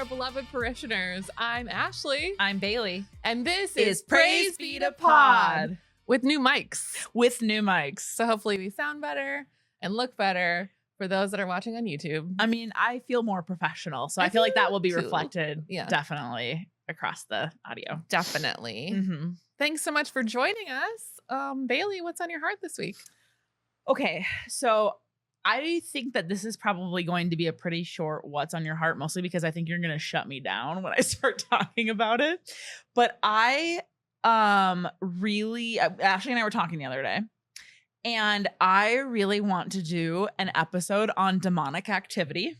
our beloved parishioners. I'm Ashley. I'm Bailee. And this is Praise Be to Pod with new mics. With new mics. So hopefully we sound better and look better for those that are watching on YouTube. I mean, I feel more professional, so I feel like that will be too. reflected definitely across the audio. Definitely. Mm-hmm. Thanks so much for joining us. Bailee, what's on your heart this week? Okay, so I think that this is probably going to be a pretty short what's on your heart, mostly because I think you're going to shut me down when I start talking about it. But I Ashley and I were talking the other day, and I really want to do an episode on demonic activity.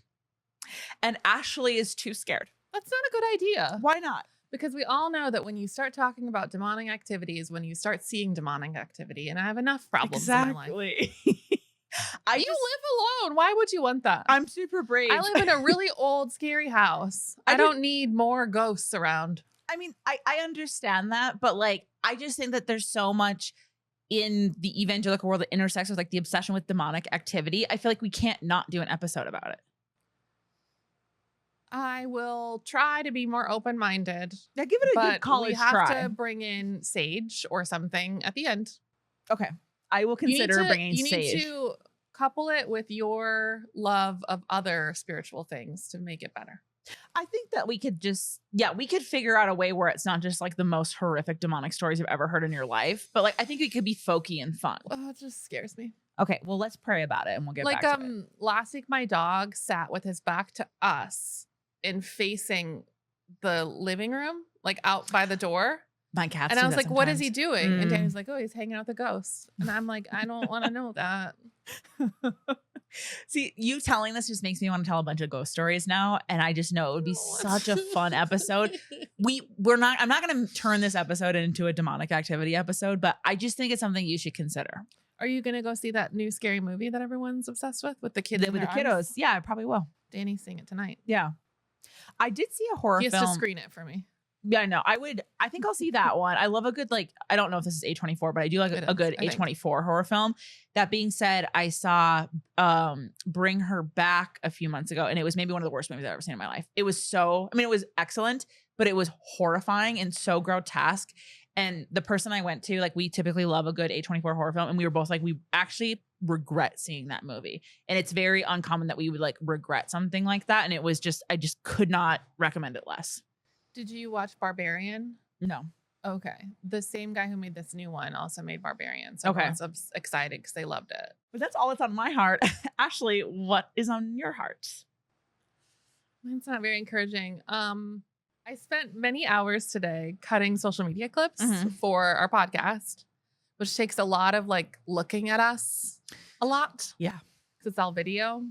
And Ashley is too scared. That's not a good idea. Why not? Because we all know that when you start talking about demonic activities, when you start seeing demonic activity, and I have enough problems in my life. You live alone. Why would you want that? I'm super brave. I live in a really old, scary house. I don't need more ghosts around. I mean, I understand that, but like, I just think that there's so much in the evangelical world that intersects with like the obsession with demonic activity. I feel like we can't not do an episode about it. I will try to be more open-minded. Yeah, give it a good college try. We have to bring in Sage or something at the end. Okay. I will consider bringing Sage. You need Sage. to couple it with your love of other spiritual things to make it better. I think that we could we could figure out a way where it's not just like the most horrific demonic stories you've ever heard in your life, but like I think it could be folky and fun. Oh, it just scares me. Okay, well, let's pray about it and we'll get back to it. Last week my dog sat with his back to us and facing the living room, like out by the door. My cat. And I was like, what is he doing? And Danny's like, oh, he's hanging out with the ghosts. And I'm like, I don't want to know that. See, you telling this just makes me want to tell a bunch of ghost stories now. And I just know it would be such a fun episode. I'm not going to turn this episode into a demonic activity episode, but I just think it's something you should consider. Are you going to go see that new scary movie that everyone's obsessed with the kids? With the kiddos. Yeah, I probably will. Danny's seeing it tonight. Yeah. I did see a horror film. He has to screen it for me. Yeah, no, I think I'll see that one. I love a good, like, I don't know if this is A24, but I do like a good A24 horror film. That being said, I saw Bring Her Back a few months ago, and it was maybe one of the worst movies I've ever seen in my life. It was it was excellent, but it was horrifying and so grotesque. And the person I went to, like, we typically love a good A24 horror film, and we were both like, we actually regret seeing that movie. And it's very uncommon that we would like regret something like that. And it was just, I just could not recommend it less. Did you watch Barbarian? No. Okay. The same guy who made this new one also made Barbarian. So everyone's excited because they loved it. But that's all that's on my heart. Ashley, what is on your heart? Mine's not very encouraging. I spent many hours today cutting social media clips for our podcast, which takes a lot of like looking at us a lot. Yeah. Because it's all video.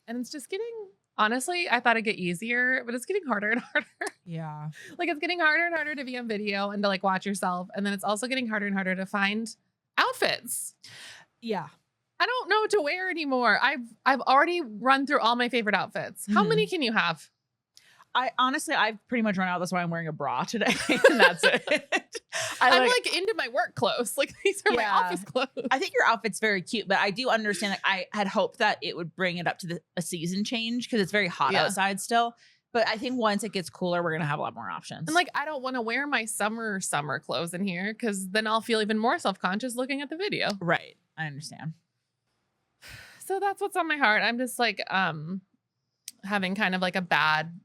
And it's just getting... Honestly, I thought it'd get easier, but it's getting harder and harder. Yeah. Like it's getting harder and harder to be on video and to like watch yourself. And then it's also getting harder and harder to find outfits. Yeah. I don't know what to wear anymore. I've already run through all my favorite outfits. How many can you have? I've pretty much run out. That's why I'm wearing a bra today. And that's it. I'm like into my work clothes. Like these are my office clothes. I think your outfit's very cute, but I do understand that I had hoped that it would bring it up to a season change because it's very hot outside still. But I think once it gets cooler, we're going to have a lot more options. And like, I don't want to wear my summer clothes in here because then I'll feel even more self-conscious looking at the video. Right. I understand. So that's what's on my heart. I'm just like having kind of like a bad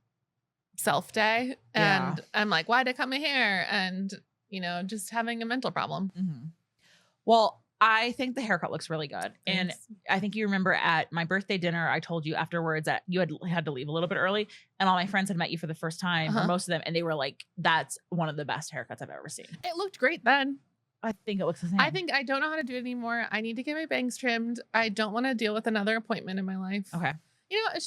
self day. And I'm like, why'd I cut my hair? And, you know, just having a mental problem. Mm-hmm. Well, I think the haircut looks really good. Thanks. And I think you remember at my birthday dinner, I told you afterwards that you had to leave a little bit early. And all my friends had met you for the first time, or most of them. And they were like, that's one of the best haircuts I've ever seen. It looked great then. I think it looks the same. I think I don't know how to do it anymore. I need to get my bangs trimmed. I don't want to deal with another appointment in my life. Okay. You know,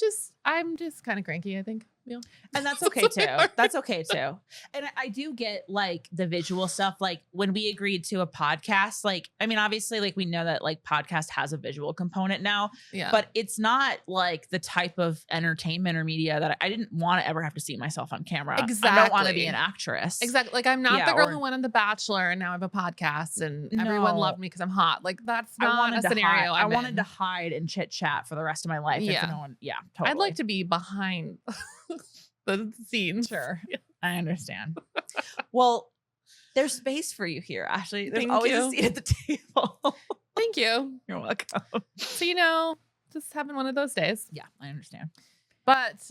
I'm just kind of cranky, I think. Yeah. And that's okay too. That's okay too. And I do get like the visual stuff. Like when we agreed to a podcast, like, I mean, obviously like we know that like podcast has a visual component now, but it's not like the type of entertainment or media that I didn't want to ever have to see myself on camera. Exactly. I don't want to be an actress. Exactly. Like I'm not the girl who went on The Bachelor and now I have a podcast and everyone loved me because I'm hot. Like that's not a scenario. I wanted to hide and chit chat for the rest of my life. Yeah. Totally. I'd like to be behind the scenes. Sure. Yeah. I understand. Well, there's space for you here, Ashley. There's Thank always you. a seat at the table. Thank you. You're welcome. So, just having one of those days. Yeah, I understand. But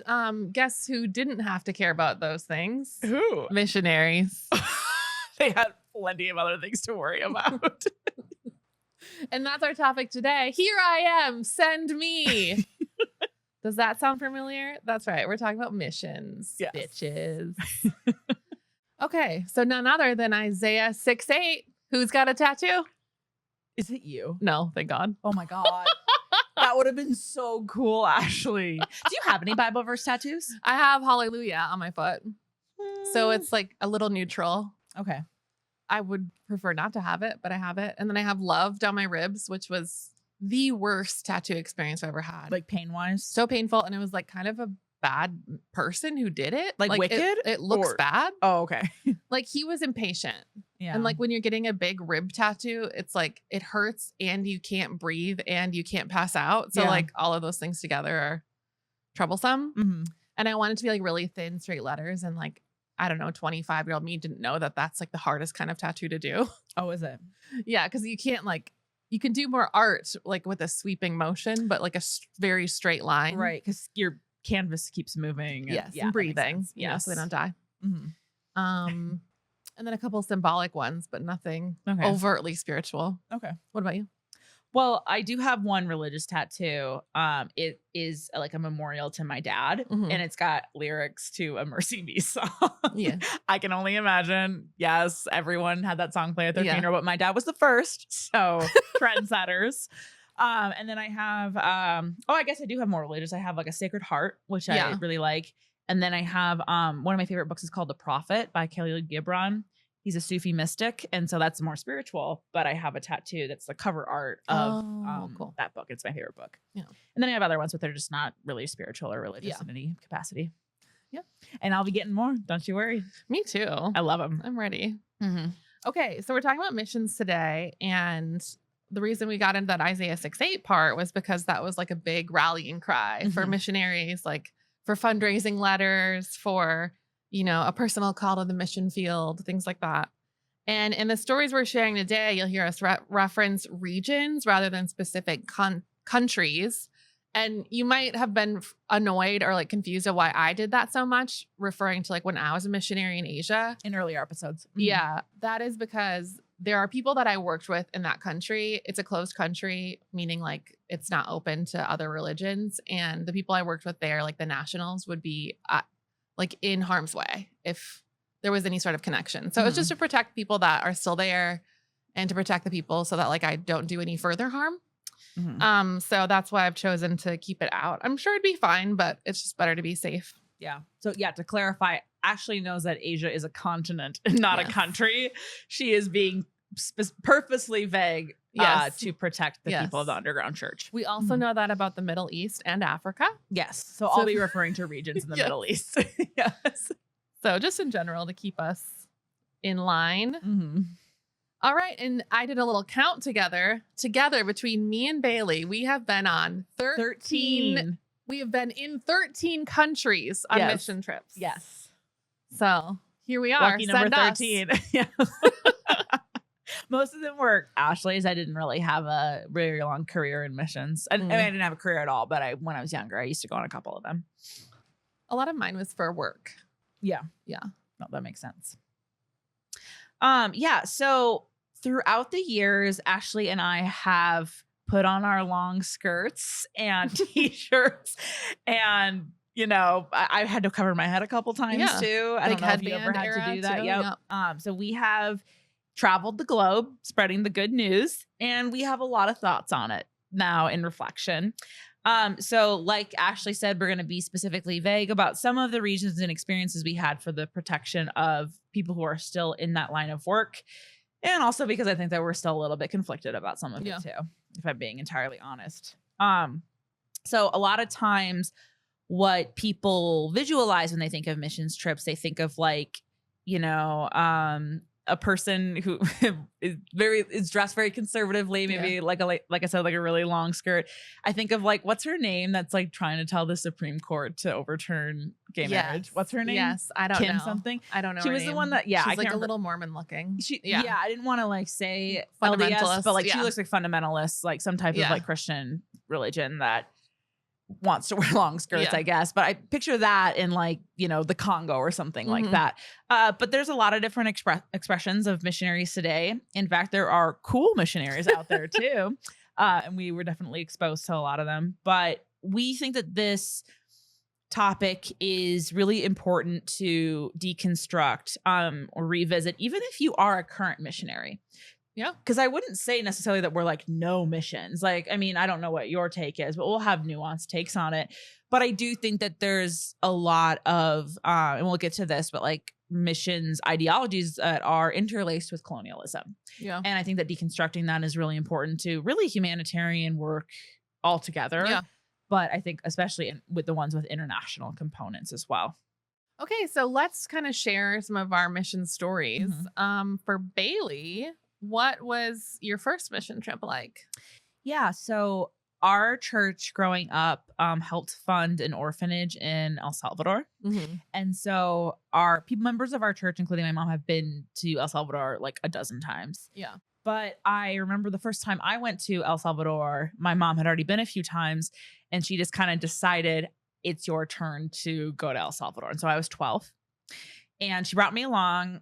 guess who didn't have to care about those things? Who? Missionaries. They had plenty of other things to worry about. And that's our topic today. Here I am. Send me. Does that sound familiar? That's right. We're talking about missions, yes. Bitches. Okay. So none other than Isaiah 6:8. Who's got a tattoo? Is it you? No, thank God. Oh my God. That would have been so cool, Ashley. Do you have any Bible verse tattoos? I have hallelujah on my foot. So it's like a little neutral. Okay. I would prefer not to have it, but I have it. And then I have love down my ribs, which was the worst tattoo experience I've ever had. Like pain-wise? So painful. And it was like kind of a bad person who did it. Like wicked? It looks bad. Oh, okay. Like he was impatient. Yeah. And like when you're getting a big rib tattoo, it's like it hurts and you can't breathe and you can't pass out. So like all of those things together are troublesome. Mm-hmm. And I wanted to be like really thin, straight letters. And like, I don't know, 25-year-old me didn't know that that's like the hardest kind of tattoo to do. Oh, is it? Yeah. Cause you can't like, you can do more art like with a sweeping motion, but like a very straight line. Right. Because your canvas keeps moving. Yes. Yeah, And breathing. Yeah. So they don't die. Mm-hmm. And then a couple symbolic ones, but nothing Okay. overtly spiritual. Okay. What about you? Well, I do have one religious tattoo. It is like a memorial to my dad, Mhm. and it's got lyrics to a Mercy Me song. Yeah. I can only imagine. Yes, everyone had that song play at their Yeah. funeral, but my dad was the first, so trendsetters. And then I have, I guess I do have more religious. I have like a Sacred Heart, which I Yeah. really like. And then I have, one of my favorite books is called The Prophet by Khalil Gibran. He's a Sufi mystic, and so that's more spiritual. But I have a tattoo that's the cover art of Cool. that book. It's my favorite book. Yeah. And then I have other ones, but they're just not really spiritual or religious Yeah. in any capacity. Yeah. And I'll be getting more. Don't you worry. Me too. I love them. I'm ready. Mm-hmm. Okay, so we're talking about missions today, and the reason we got into that Isaiah 6:8 part was because that was like a big rallying cry for Mhm. missionaries, like for fundraising letters, for a personal call to the mission field, things like that. And in the stories we're sharing today, you'll hear us reference regions rather than specific countries. And you might have been annoyed or like confused at why I did that so much, referring to like when I was a missionary in Asia. In earlier episodes. Mhm. Yeah, that is because there are people that I worked with in that country. It's a closed country, meaning like it's not open to other religions. And the people I worked with there, like the nationals, would be like in harm's way if there was any sort of connection. So it's just to protect people that are still there and to protect the people so that like I don't do any further harm. Mhm. So that's why I've chosen to keep it out. I'm sure it'd be fine, but it's just better to be safe. Yeah. So yeah, to clarify, Ashley knows that Asia is a continent, not a Yes. country. She is being purposely vague Yes. to protect the Yes. people of the underground church. We also know that about the Middle East and Africa. Yes. So So- I'll be referring to regions in the Yes. Middle East. Yes. So just in general to keep us in line. Mm-hmm. All right. And I did a little count together between me and Bailee. We have been on 13. We have been in 13 countries on Yes. mission trips. Yes. So here we are. Lucky number Send us. 13. Yeah. Most of them were Ashley's. I didn't really have a very long career in missions. And I mean, I didn't have a career at all, but when I was younger, I used to go on a couple of them. A lot of mine was for work. Yeah. Yeah. No, that makes sense. Yeah. So throughout the years, Ashley and I have put on our long skirts and t-shirts, and I had to cover my head a couple times Yeah. too. I Big don't know if you ever headband had era to do that. too, Yep. So we have traveled the globe spreading the good news, and we have a lot of thoughts on it now in reflection. So like Ashley said, we're going to be specifically vague about some of the regions and experiences we had for the protection of people who are still in that line of work. And also because I think that we're still a little bit conflicted about some of it too, if I'm being entirely honest. So a lot of times what people visualize when they think of missions trips, they think of like, a person who is dressed very conservatively, maybe like I said, like a really long skirt. I think of like, what's her name that's like trying to tell the Supreme Court to overturn gay marriage. What's her name? Yes, I don't Kim know. something. I don't know. She her was name. the one that she's I like can't a little Mormon looking. I didn't want to like say Fundamentalist, LDS, but like she looks like fundamentalist, like some type of like Christian religion that wants to wear long skirts, I guess. But I picture that in like, you know, the Congo or something like that. But there's a lot of different expressions of missionaries today. In fact, there are cool missionaries out there too. And we were definitely exposed to a lot of them. But we think that this topic is really important to deconstruct or revisit, even if you are a current missionary. Yeah. Because I wouldn't say necessarily that we're like no missions. Like, I mean, I don't know what your take is, but we'll have nuanced takes on it. But I do think that there's a lot of, and we'll get to this, but like missions ideologies that are interlaced with colonialism. Yeah. And I think that deconstructing that is really important to really humanitarian work altogether. Yeah. But I think especially with the ones with international components as well. Okay. So let's kind of share some of our mission stories. For Bailee, what was your first mission trip like? Yeah, so our church growing up helped fund an orphanage in El Salvador. And so members of our church, including my mom, have been to El Salvador like a dozen times. Yeah. But I remember the first time I went to El Salvador, my mom had already been a few times, and she just kind of decided it's your turn to go to El Salvador. And so I was 12. And she brought me along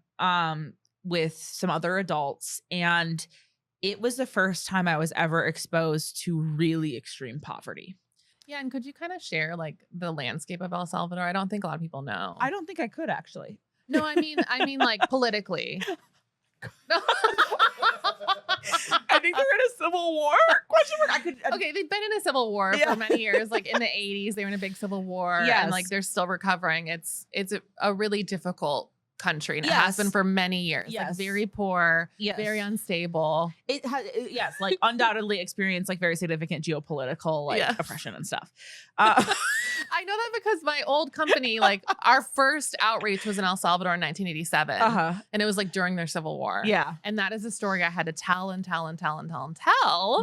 with some other adults, and it was the first time I was ever exposed to really extreme poverty. Yeah, and could you kind of share like the landscape of El Salvador? I don't think a lot of people know. I don't think I could actually. No, I mean like politically. I think they're in a civil war? Question mark. Okay, they've been in a civil war for many years. Like in the 80s, they were in a big civil war, and like they're still recovering. It's a really difficult country, and it has been for many years. Like very poor, very unstable. It has, like undoubtedly experienced like very significant geopolitical like oppression and stuff. I know that because my old company, like our first outreach was in El Salvador in 1987, and it was like during their civil war. Yeah, and that is a story I had to tell.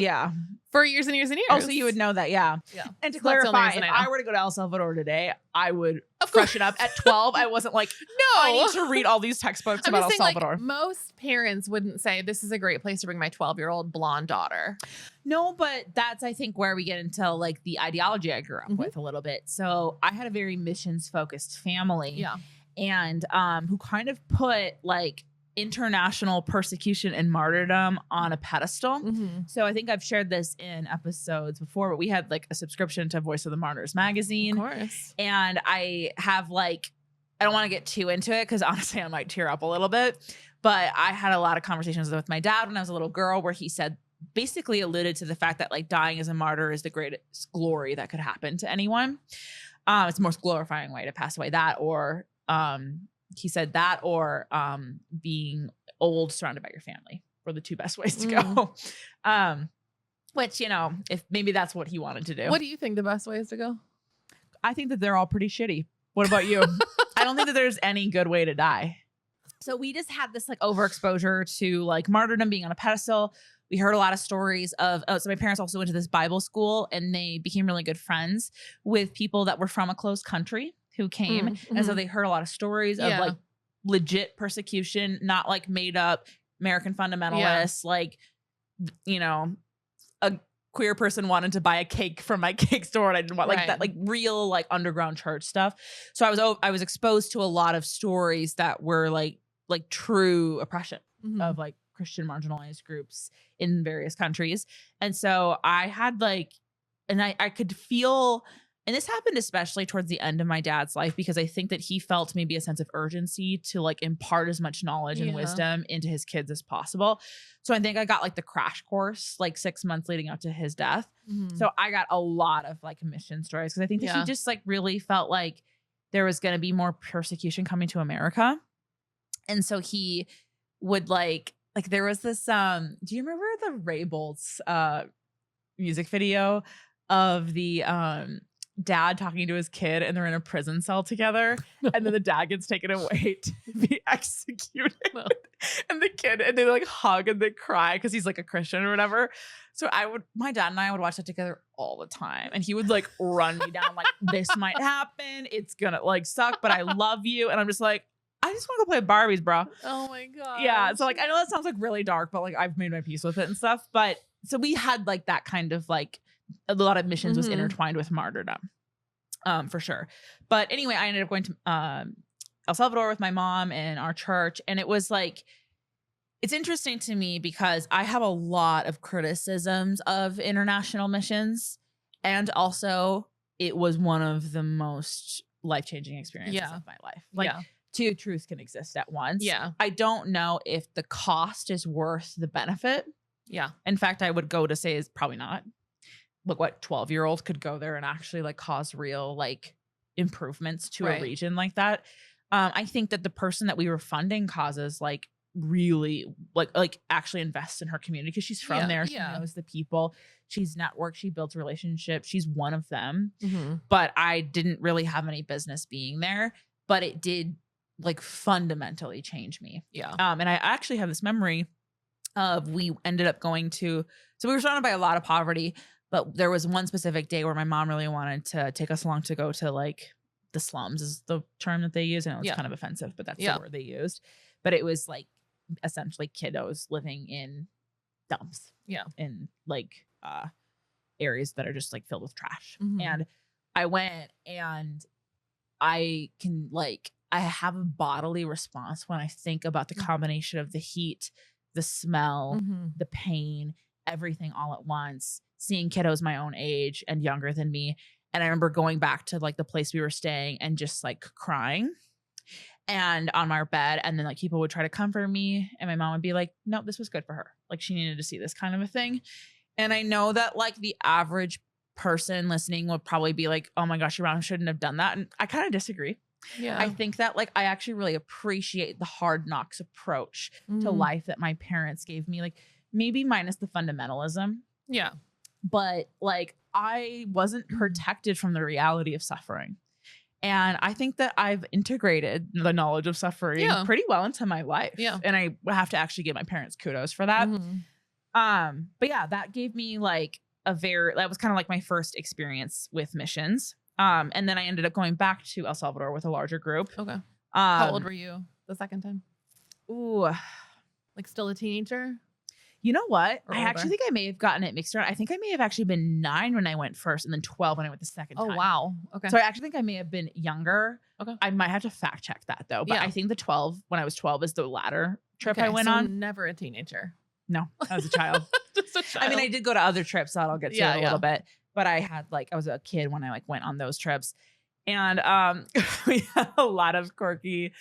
Yeah, for years and years and years. Oh, so you would know that, yeah. And to clarify, if I were to go to El Salvador today, I would freshen up. At 12, I wasn't like, no, I need to read all these textbooks about El Salvador. Like, most parents wouldn't say this is a great place to bring my 12-year-old blonde daughter. No, but that's, I think, where we get into like the ideology I grew up with a little bit. So I had a very missions focused family. Yeah. And who kind of put like international persecution and martyrdom on a pedestal. So I think I've shared this in episodes before, but we had like a subscription to Voice of the Martyrs magazine. Of course. And I have like, I don't want to get too into it because honestly I might tear up a little bit, but I had a lot of conversations with my dad when I was a little girl where he said, basically alluded to the fact that like dying as a martyr is the greatest glory that could happen to anyone. It's the most glorifying way to pass away. That or he said that or being old surrounded by your family were the two best ways to go. Which, you know, if maybe that's what he wanted to do. What do you think the best way is to go? I think that they're all pretty shitty. What about you? I don't think that there's any good way to die. So we just had this like overexposure to like martyrdom being on a pedestal. We heard a lot of stories of, so my parents also went to this Bible school and they became really good friends with people that were from a closed country who came. And so they heard a lot of stories of like legit persecution, not like made up American fundamentalists, like, you know, a queer person wanted to buy a cake from my cake store and I didn't want like that, like real like underground church stuff. So I was exposed to a lot of stories that were like true oppression of like Christian marginalized groups in various countries. And so I had like, and I could feel, and this happened especially towards the end of my dad's life, because I think that he felt maybe a sense of urgency to like impart as much knowledge and wisdom into his kids as possible. So I think I got like the crash course, like 6 months leading up to his death. So I got a lot of like mission stories because I think that he just like really felt like there was going to be more persecution coming to America. And so he would like there was this, do you remember the Ray Boltz music video of the dad talking to his kid and they're in a prison cell together. And then the dad gets taken away to be executed. And the kid, and they like hug and they cry because he's like a Christian or whatever. So my dad and I would watch that together all the time. And he would like run me down like, this might happen. It's gonna like suck, but I love you. And I'm just like, I just want to go play Barbies, bro. Oh my God. Yeah. So like, I know that sounds like really dark, but like I've made my peace with it and stuff. But so we had like that kind of like, a lot of missions was intertwined with martyrdom, for sure. But anyway, I ended up going to El Salvador with my mom and our church. And it was like, it's interesting to me because I have a lot of criticisms of international missions. And also it was one of the most life-changing experiences of my life. Like two truths can exist at once. Yeah. I don't know if the cost is worth the benefit. Yeah. In fact, I would go to say is probably not. Look, what 12-year-olds could go there and actually like cause real like improvements to a region like that. I think that the person that we were funding causes like really like actually invests in her community because she's from there. She knows the people. She's networked. She builds relationships. She's one of them. But I didn't really have any business being there. But it did like fundamentally change me. Yeah. And I actually have this memory of we ended up going to, so we were surrounded by a lot of poverty, but there was one specific day where my mom really wanted to take us along to go to like the slums is the term that they use. I know it's kind of offensive, but that's the word they used. But it was like essentially kiddos living in dumps. Yeah. In like areas that are just like filled with trash. And I went and I can like, I have a bodily response when I think about the combination of the heat, the smell, the pain, everything all at once, seeing kiddos my own age and younger than me. And I remember going back to like the place we were staying and just like crying and on my bed. And then like people would try to comfort me and my mom would be like, no, this was good for her. Like she needed to see this kind of a thing. And I know that like the average person listening would probably be like, oh my gosh, you shouldn't have done that. And I kind of disagree. Yeah. I think that like I actually really appreciate the hard knocks approach to life that my parents gave me, like maybe minus the fundamentalism. Yeah. But like I wasn't protected from the reality of suffering. And I think that I've integrated the knowledge of suffering pretty well into my life. Yeah. And I have to actually give my parents kudos for that. But yeah, that gave me like that was kind of like my first experience with missions. And then I ended up going back to El Salvador with a larger group. Okay. How old were you the second time? Ooh. Like still a teenager? You know what? I actually think I may have gotten it mixed around. I think I may have actually been 9 when I went first and then 12 when I went the second time. Oh, wow. Okay. So I actually think I may have been younger. Okay. I might have to fact check that though. But I think when I was 12 is the latter trip I went on. Never a teenager. No, I was a child. Just a child. I mean, I did go to other trips that I'll get to in a little bit. But I had I was a kid when I like went on those trips. And we had a lot of quirky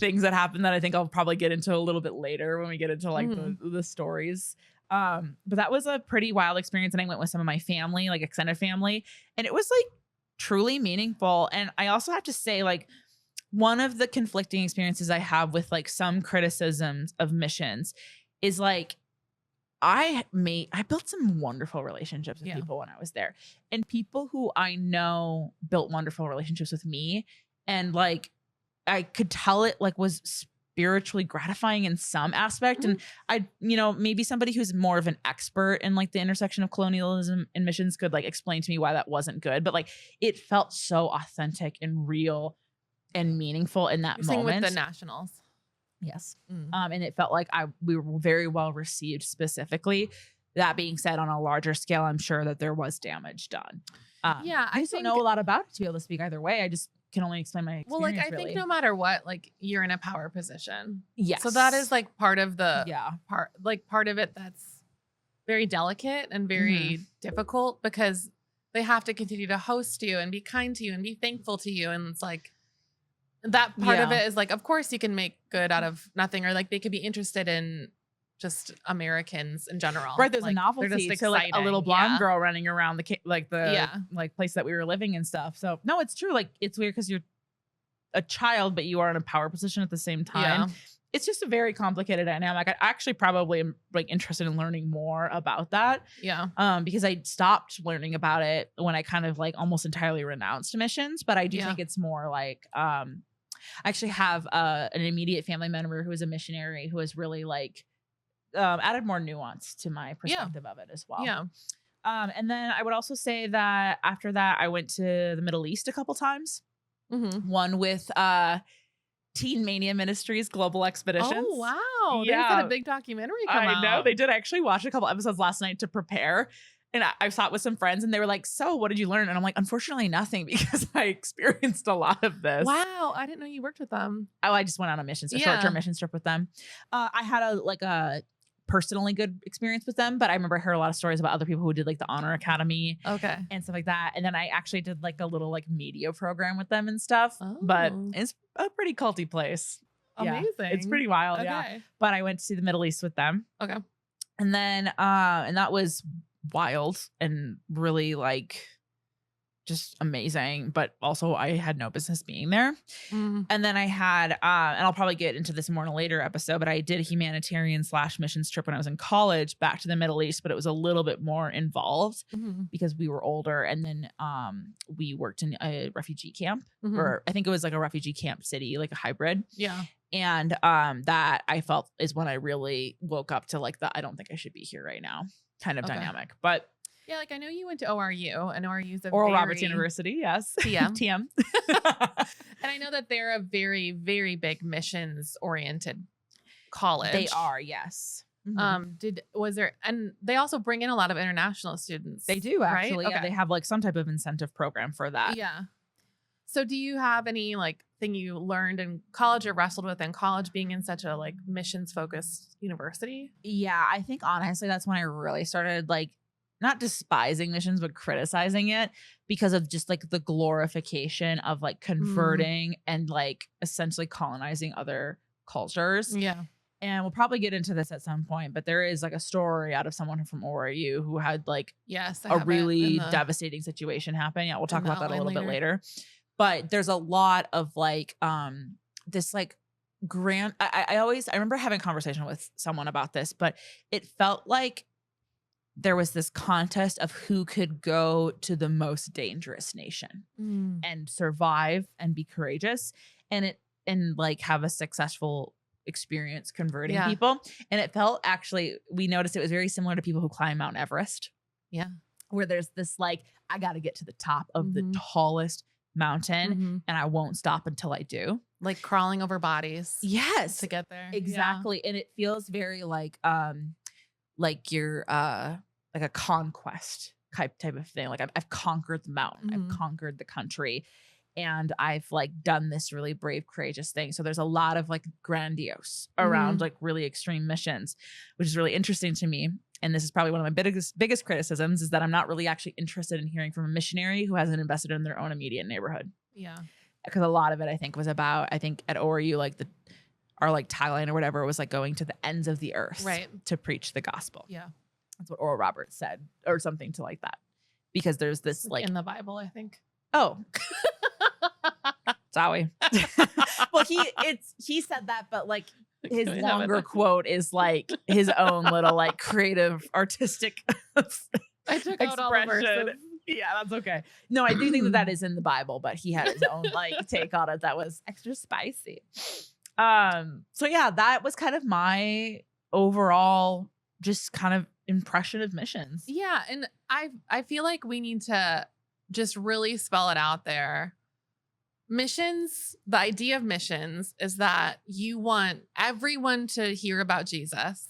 things that happened that I think I'll probably get into a little bit later when we get into like the stories. But that was a pretty wild experience. And I went with some of my family, like extended family. And it was like truly meaningful. And I also have to say like one of the conflicting experiences I have with like some criticisms of missions is like, I built some wonderful relationships with people when I was there, and people who I know built wonderful relationships with me. And like, I could tell it like was spiritually gratifying in some aspect. And I, maybe somebody who's more of an expert in like the intersection of colonialism and missions could like explain to me why that wasn't good. But like, it felt so authentic and real and meaningful in that moment. With the nationals. Yes. And it felt like we were very well received specifically. That being said, on a larger scale, I'm sure that there was damage done. I just don't know a lot about it to be able to speak either way. I just can only explain my experience. Well, like, I think no matter what, like you're in a power position. Yes. So that is like part of the part of it that's very delicate and very difficult because they have to continue to host you and be kind to you and be thankful to you. And it's like, that part of it is like, of course you can make good out of nothing, or like they could be interested in just Americans in general. Right. There's like, a novelty to like a little blonde girl running around the place that we were living and stuff. So no, it's true. Like it's weird because you're a child, but you are in a power position at the same time. it's just a very complicated dynamic. I actually probably am like interested in learning more about that. Yeah. Because I stopped learning about it when I kind of like almost entirely renounced missions. But I do think it's more like, I actually have an immediate family member who is a missionary who has really like added more nuance to my perspective of it as well. Yeah. And then I would also say that after that, I went to the Middle East a couple times. Mm-hmm. One with Teen Mania Ministries Global Expeditions. Oh, wow. Yeah. They did a big documentary come out. I know. They did. I actually watched a couple episodes last night to prepare. And I saw it with some friends and they were like, so what did you learn? And I'm like, unfortunately nothing, because I experienced a lot of this. Wow. I didn't know you worked with them. Oh, I just went on a short-term mission trip with them. I had a personally good experience with them, but I remember I heard a lot of stories about other people who did like the Honor Academy and stuff like that. And then I actually did like a little like media program with them and stuff, but it's a pretty culty place. Amazing. Yeah, it's pretty wild. Okay. Yeah. But I went to the Middle East with them. Okay. And then, and that was wild and really like just amazing, but also I had no business being there. And then I had, and I'll probably get into this more in a later episode, but I did a humanitarian / missions trip when I was in college back to the Middle East, but it was a little bit more involved because we were older. And then we worked in a refugee camp, or I think it was like a refugee camp city, like a hybrid. Yeah. And that I felt is when I really woke up to like the I don't think I should be here right now kind of dynamic. But yeah, like I know you went to ORU, and ORU's a Oral Roberts University, yes. TM. TM. And I know that they're a very, very big missions oriented college. They are, yes. And they also bring in a lot of international students. They do actually. Right? Yeah, they have like some type of incentive program for that. Yeah. So do you have any like thing you learned in college or wrestled with in college being in such a like missions focused university? Yeah, I think honestly that's when I really started like not despising missions, but criticizing it because of just like the glorification of like converting and like essentially colonizing other cultures. Yeah. And we'll probably get into this at some point, but there is like a story out of someone from ORU who had like a really devastating situation happen. Yeah, we'll talk about that a little bit later. But there's a lot of like this like grand I remember having a conversation with someone about this, but it felt like there was this contest of who could go to the most dangerous nation and survive and be courageous and like have a successful experience converting people. And it felt actually, we noticed it was very similar to people who climb Mount Everest. Yeah. Where there's this like, I got to get to the top of the tallest mountain and I won't stop until I do. Like crawling over bodies. Yes. To get there. Exactly. Yeah. And it feels very like you're like a conquest type of thing. Like I've conquered the mountain, I've conquered the country, and I've like done this really brave, courageous thing. So there's a lot of like grandiose around like really extreme missions, which is really interesting to me. And this is probably one of my biggest criticisms is that I'm not really actually interested in hearing from a missionary who hasn't invested in their own immediate neighborhood. Yeah. Because a lot of it I think was about, I think at ORU, like our like tagline or whatever was like going to the ends of the earth to preach the gospel. Yeah. That's what Oral Roberts said or something to like that. Because there's this like in the Bible, I think. Oh. Sorry. Well, he said that, but like his longer quote is like his own little like creative artistic I took out all the verses. Yeah, that's okay. No, I do think that is in the Bible, but he had his own like take on it that was extra spicy. So yeah, that was kind of my overall just kind of impression of missions. Yeah, and I feel like we need to just really spell it out there. Missions, the idea of missions is that you want everyone to hear about Jesus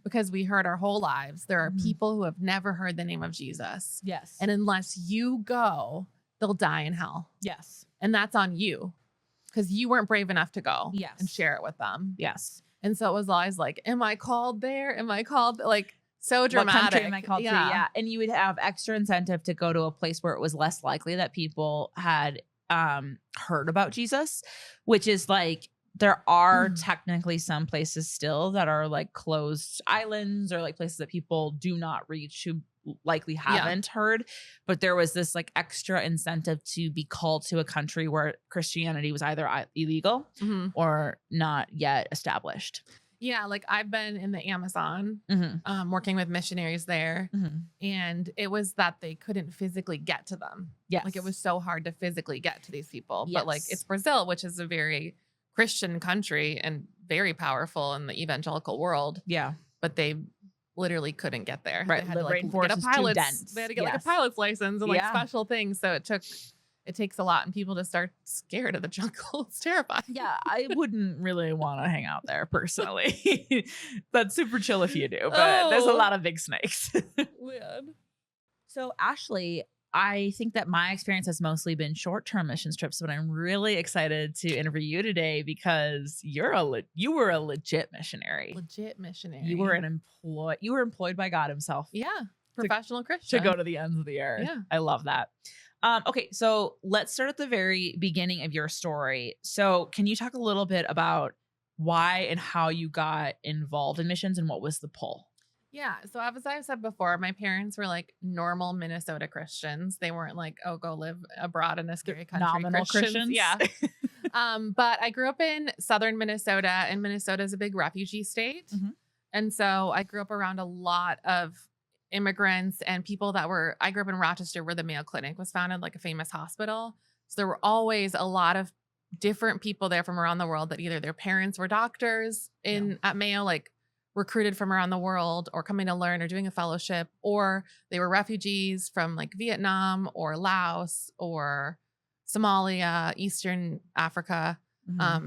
because we heard our whole lives. There are people who have never heard the name of Jesus. Yes. And unless you go, they'll die in hell. Yes. And that's on you because you weren't brave enough to go and share it with them. Yes. And so it was always like, am I called there? Am I called? Like, so dramatic. What country am I called to? Yeah. And you would have extra incentive to go to a place where it was less likely that people had heard about Jesus, which is like there are technically some places still that are like closed islands or like places that people do not reach who likely haven't heard, but there was this like extra incentive to be called to a country where Christianity was either illegal or not yet established. Yeah, like I've been in the Amazon working with missionaries there, and it was that they couldn't physically get to them. Yes. Like it was so hard to physically get to these people. But like it's Brazil, which is a very Christian country and very powerful in the evangelical world. Yeah. But they literally couldn't get there. Right. They had the to like rainforest get a is pilot's, too dense. they had to get like a pilot's license and like special things. So it takes a lot, and people just start scared of the jungle. It's terrifying. Yeah, I wouldn't really want to hang out there personally. That's super chill if you do, but there's a lot of big snakes. Weird. So Ashley, I think that my experience has mostly been short-term missions trips, but I'm really excited to interview you today because you were a legit missionary. Legit missionary. You were you were employed by God himself. Yeah. Professional Christian. To go to the ends of the earth. Yeah. I love that. Okay, so let's start at the very beginning of your story. So can you talk a little bit about why and how you got involved in missions and what was the pull? Yeah. So as I've said before, my parents were like normal Minnesota Christians. They weren't like, oh, go live abroad in a scary country. Nominal Christians. Yeah. But I grew up in southern Minnesota, and Minnesota is a big refugee state. And so I grew up around a lot of immigrants and people I grew up in Rochester, where the Mayo Clinic was founded, like a famous hospital. So there were always a lot of different people there from around the world that either their parents were doctors at Mayo, like recruited from around the world or coming to learn or doing a fellowship, or they were refugees from like Vietnam or Laos or Somalia, Eastern Africa.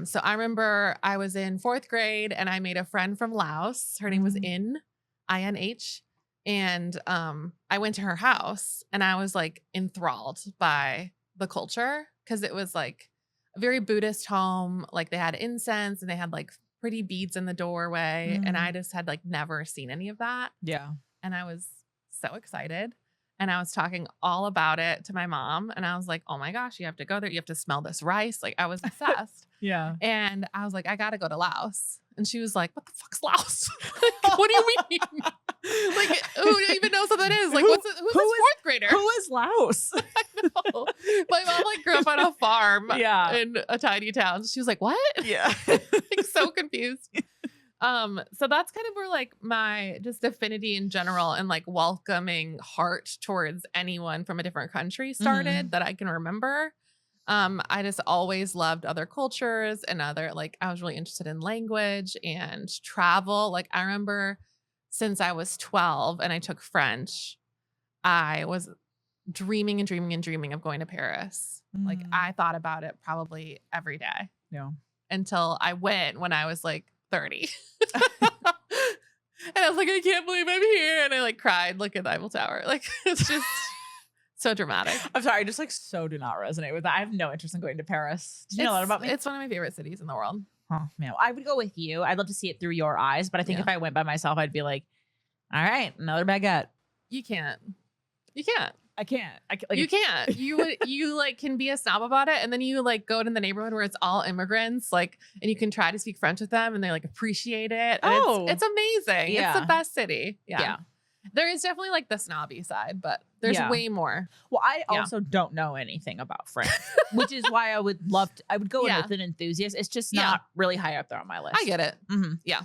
So I remember I was in 4th grade and I made a friend from Laos. Her name was INH. And I went to her house and I was like enthralled by the culture, because it was like a very Buddhist home. Like they had incense and they had like pretty beads in the doorway. And I just had like never seen any of that. Yeah. And I was so excited. And I was talking all about it to my mom. And I was like, oh my gosh, you have to go there. You have to smell this rice. Like I was obsessed. Yeah. And I was like, I got to go to Laos. And she was like, what the fuck's Laos? Like, what do you mean? Like, who even knows what that is? Like, who's this 4th grader? Who is Laos? I know. My mom like grew up on a farm in a tiny town. She was like, what? Yeah. Like so confused. So that's kind of where like my just affinity in general and like welcoming heart towards anyone from a different country started that I can remember. I just always loved other cultures and like I was really interested in language and travel. Like I remember since I was 12 and I took French, I was dreaming and dreaming and dreaming of going to Paris. Like I thought about it probably every day. Yeah. Until I went when I was like 30. And I was like, I can't believe I'm here. And I like cried, look at the Eiffel Tower. Like it's just so dramatic. I'm sorry, I just like so do not resonate with that. I have no interest in going to Paris. Do you know that about me? It's one of my favorite cities in the world. Oh man, I would go with you. I'd love to see it through your eyes, but I think if I went by myself, I'd be like, all right, another baguette. You can't. I can't. Like, you can't. You like can be a snob about it, and then you like go to the neighborhood where it's all immigrants, like, and you can try to speak French with them, and they like appreciate it. And it's amazing. Yeah. It's the best city. Yeah. There is definitely like the snobby side, but there's way more. Well, I also don't know anything about France, which is why I would go in with an enthusiast. It's just not really high up there on my list. I get it. Yeah.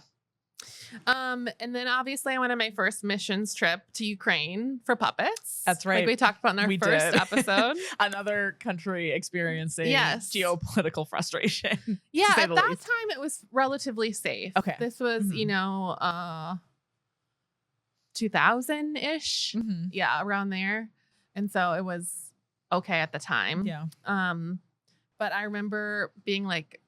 And then obviously I went on my first missions trip to Ukraine for puppets. That's right. Like we talked about in our first episode. Another country experiencing geopolitical frustration. Yeah, at that time it was relatively safe. Okay. This was, 2000-ish. Yeah, around there. And so it was okay at the time. Yeah. But I remember being like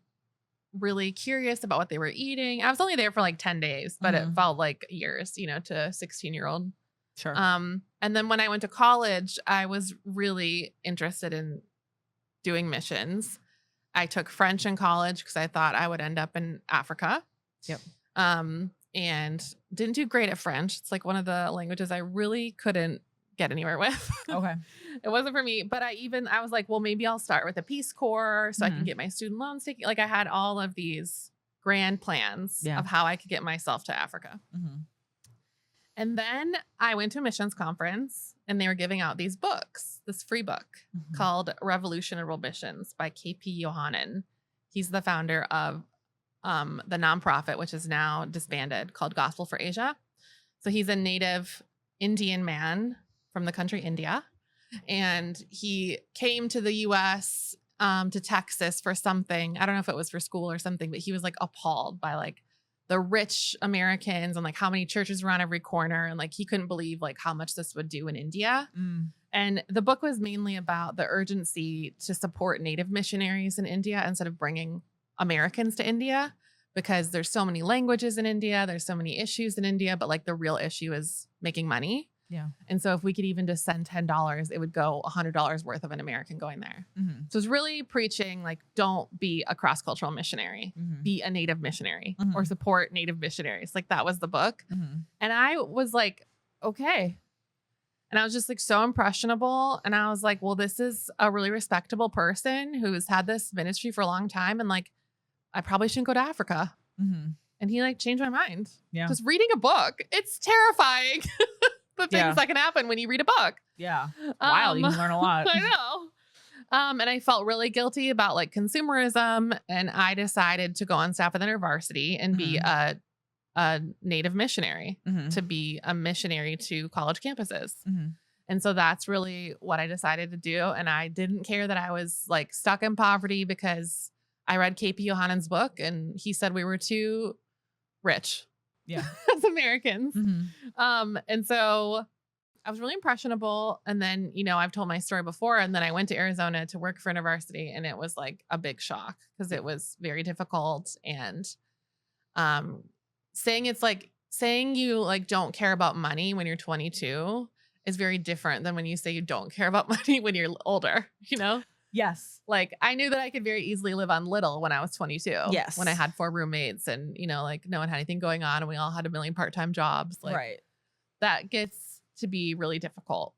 really curious about what they were eating. I was only there for like 10 days, but it felt like years, to a 16-year-old. Sure. And then when I went to college, I was really interested in doing missions. I took French in college because I thought I would end up in Africa. Yep. And didn't do great at French. It's like one of the languages I really couldn't get anywhere with. Okay. It wasn't for me, but I was like, well, maybe I'll start with a Peace Corps so I can get my student loans taken. Like I had all of these grand plans of how I could get myself to Africa. And then I went to a missions conference and they were giving out these books, this free book called Revolution in World Missions by K.P. Yohanan. He's the founder of the nonprofit, which is now disbanded, called Gospel for Asia. So he's a native Indian man from the country India. And he came to the U.S. To Texas for something. I don't know if it was for school or something, but he was like appalled by like the rich Americans and like how many churches were on every corner. And like he couldn't believe like how much this would do in India. And the book was mainly about the urgency to support native missionaries in India instead of bringing Americans to India, because there's so many languages in India. There's so many issues in India, but like the real issue is making money. Yeah. And so if we could even just send $10, it would go $100 worth of an American going there. So it's really preaching like, don't be a cross-cultural missionary, be a native missionary or support native missionaries. Like that was the book. And I was like, okay. And I was just like so impressionable. And I was like, well, this is a really respectable person who's had this ministry for a long time. And like, I probably shouldn't go to Africa. And he like changed my mind. Yeah. Just reading a book. It's terrifying. The things that can happen when you read a book. Yeah. Wild. You can learn a lot. I know. And I felt really guilty about like consumerism. And I decided to go on staff at InterVarsity and be a native missionary, to be a missionary to college campuses. And so that's really what I decided to do. And I didn't care that I was like stuck in poverty, because I read K.P. Yohanan's book and he said we were too rich. Yeah. As Americans. And so I was really impressionable. And then, you know, I've told my story before. And then I went to Arizona to work for InterVarsity, and it was like a big shock because it was very difficult. And saying you like don't care about money when you're 22 is very different than when you say you don't care about money when you're older, you know? Yes. Like I knew that I could very easily live on little when I was 22. Yes. When I had 4 roommates and, you know, like no one had anything going on and we all had a million part-time jobs. Like that gets to be really difficult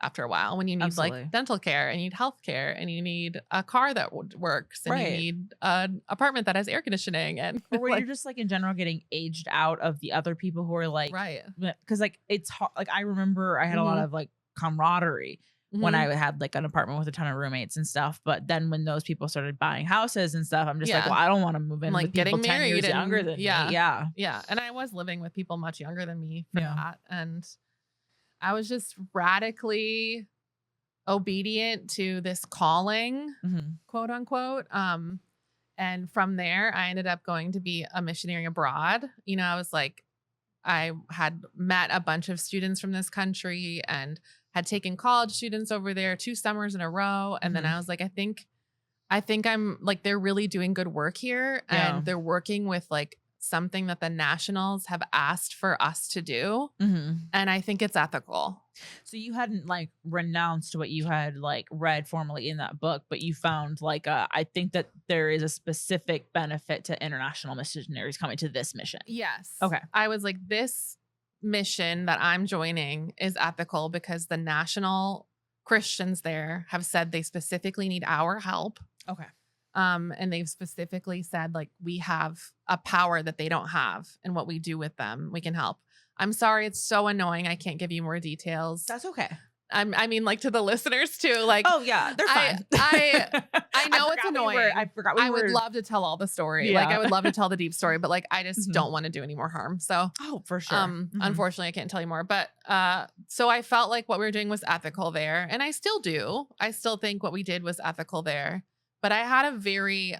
after a while when you need like dental care and you need health care and you need a car that works and you need an apartment that has air conditioning and or where you're just like in general getting aged out of the other people who are like, because like it's hard. Like I remember I had a lot of like camaraderie when I had like an apartment with a ton of roommates and stuff. But then when those people started buying houses and stuff, I'm just like, well, I don't want to move in like with people getting 10 married years younger than me. Yeah. And I was living with people much younger than me for that. And I was just radically obedient to this calling, quote unquote. And from there, I ended up going to be a missionary abroad. You know, I was like, I had met a bunch of students from this country and had taken college students over there 2 summers in a row. And then I was like, I think I'm like, they're really doing good work here. And they're working with like something that the nationals have asked for us to do. And I think it's ethical. So you hadn't like renounced what you had like read formally in that book, but you found like, I think that there is a specific benefit to international missionaries coming to this mission. Yes. Okay. I was like, this mission that I'm joining is ethical because the national Christians there have said they specifically need our help. Okay. And they've specifically said like we have a power that they don't have, and what we do with them, we can help. I'm sorry, it's so annoying. I can't give you more details. That's okay. I mean, like to the listeners too. Like, oh yeah, they're fine. I know it's annoying. I forgot. I would love to tell all the story. Like, I would love to tell the deep story, but like, I just don't want to do any more harm. So, for sure. Unfortunately, I can't tell you more. But so I felt like what we were doing was ethical there, and I still do. I still think what we did was ethical there. But I had a very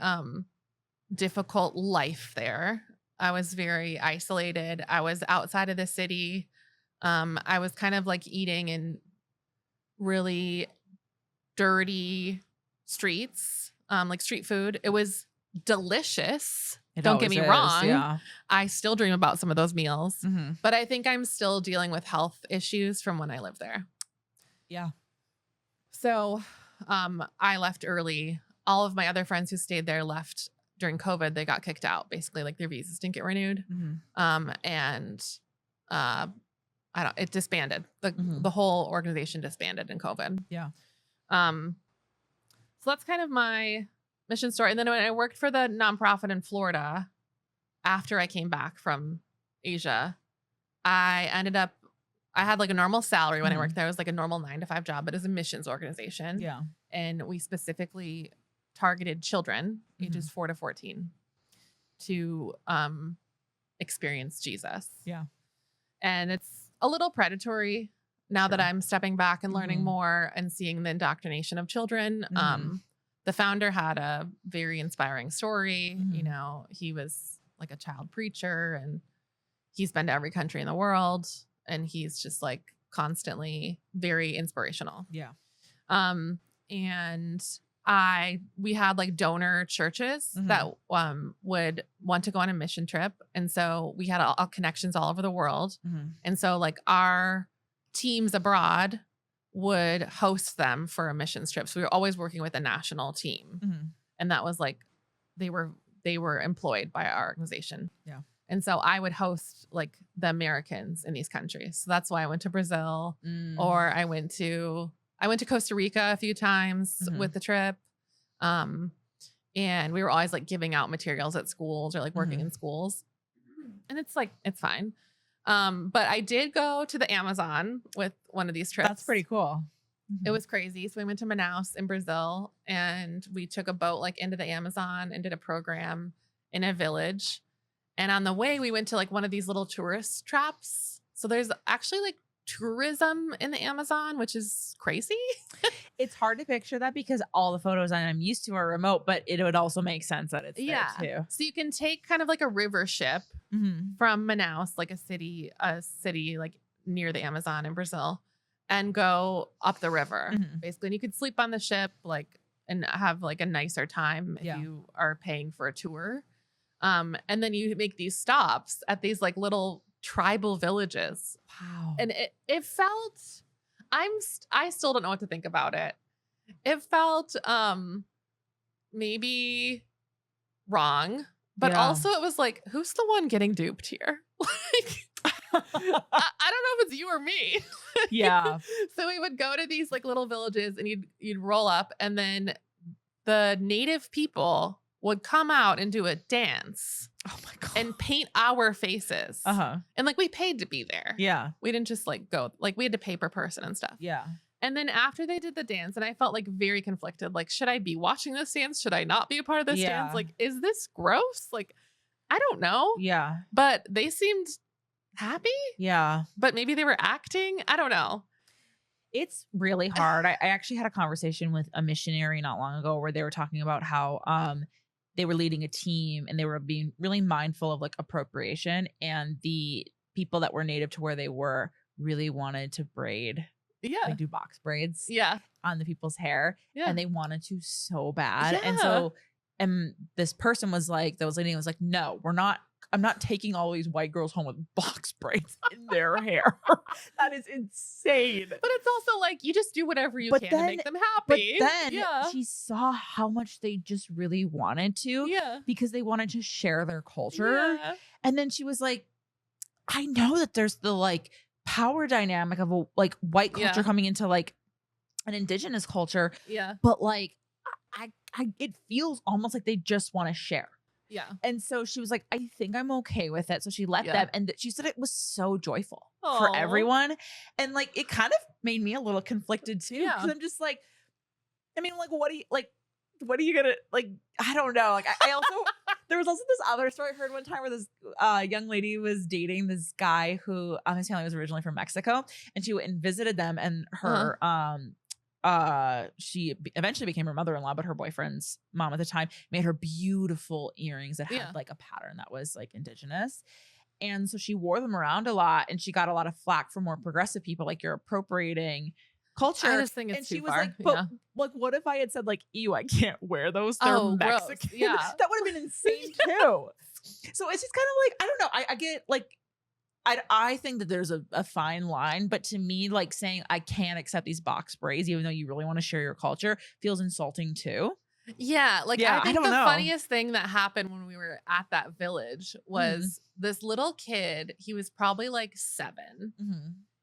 difficult life there. I was very isolated. I was outside of the city. I was kind of like eating in really dirty streets, like street food. It was delicious. Don't get me wrong. Yeah. I still dream about some of those meals, but I think I'm still dealing with health issues from when I lived there. Yeah. So I left early. All of my other friends who stayed there left during COVID. They got kicked out. Basically, like their visas didn't get renewed. It disbanded. The whole organization disbanded in COVID. Yeah. So that's kind of my mission story. And then when I worked for the nonprofit in Florida, after I came back from Asia, I had like a normal salary when I worked there. It was like a normal 9-to-5 job, but it was a missions organization. Yeah. And we specifically targeted children ages 4 to 14 to experience Jesus. Yeah. And it's a little predatory now that I'm stepping back and learning more and seeing the indoctrination of children. The founder had a very inspiring story. You know, he was like a child preacher and he's been to every country in the world and he's just like constantly very inspirational. Yeah. And we had like donor churches that would want to go on a mission trip. And so we had all connections all over the world. And so like our teams abroad would host them for a missions trip. So we were always working with a national team. And that was like, they were employed by our organization. Yeah. And so I would host like the Americans in these countries. So that's why I went to Brazil or I went to Costa Rica a few times with the trip. And we were always like giving out materials at schools or like working in schools. And it's like, it's fine. But I did go to the Amazon with one of these trips. That's pretty cool. It was crazy. So we went to Manaus in Brazil and we took a boat like into the Amazon and did a program in a village. And on the way, we went to like one of these little tourist traps. So there's actually like tourism in the Amazon, which is crazy. It's hard to picture that because all the photos I'm used to are remote, but it would also make sense that it's there too. So you can take kind of like a river ship from Manaus, like a city like near the Amazon in Brazil, and go up the river basically. And you could sleep on the ship like and have like a nicer time if you are paying for a tour. And then you make these stops at these like little tribal villages. Wow. And it felt, I still don't know what to think about it. It felt maybe wrong, but also it was like, who's the one getting duped here? Like, I don't know if it's you or me. Yeah. So we would go to these like little villages and you'd roll up and then the native people would come out and do a dance. Oh my God. And paint our faces. And like we paid to be there. Yeah. We didn't just like go, like we had to pay per person and stuff. Yeah. And then after they did the dance, and I felt like very conflicted. Like, should I be watching this dance? Should I not be a part of this dance? Like, is this gross? Like, I don't know. Yeah. But they seemed happy. Yeah. But maybe they were acting. I don't know. It's really hard. I actually had a conversation with a missionary not long ago where they were talking about how they were leading a team and they were being really mindful of like appropriation, and the people that were native to where they were really wanted to braid. Yeah. Like do box braids. Yeah. On the people's hair. Yeah. And they wanted to so bad. Yeah. And so, and this person was like, that was leading was like, no, I'm not taking all these white girls home with box braids in their hair. That is insane. But it's also like, you just do whatever you can to make them happy. But then she saw how much they just really wanted to. Yeah. Because they wanted to share their culture. Yeah. And then she was like, I know that there's the like power dynamic of a like white culture coming into like an indigenous culture. Yeah. But like, I it feels almost like they just want to share. Yeah. And so she was like, I think I'm okay with it. So she let them. And she said it was so joyful for everyone. And like, it kind of made me a little conflicted too. Yeah. Cause I'm just like, I mean, like, what are you gonna, like, I don't know. Like, I also, there was also this other story I heard one time where this young lady was dating this guy who, his family was originally from Mexico, and she went and visited them, and her, she eventually became her mother-in-law, but her boyfriend's mom at the time made her beautiful earrings that had like a pattern that was like indigenous. And so she wore them around a lot, and she got a lot of flack from more progressive people, like, you're appropriating culture. I just think it's and she too was far. like, but like, what if I had said like, ew, I can't wear those? They're Mexican. Gross. Yeah. That would have been insane too. So it's just kind of like, I don't know. I get like, I think that there's a fine line, but to me, like saying I can't accept these box braids, even though you really want to share your culture, feels insulting too. Yeah. Like, I think the know. funniest thing that happened when we were at that village was this little kid. He was probably like 7.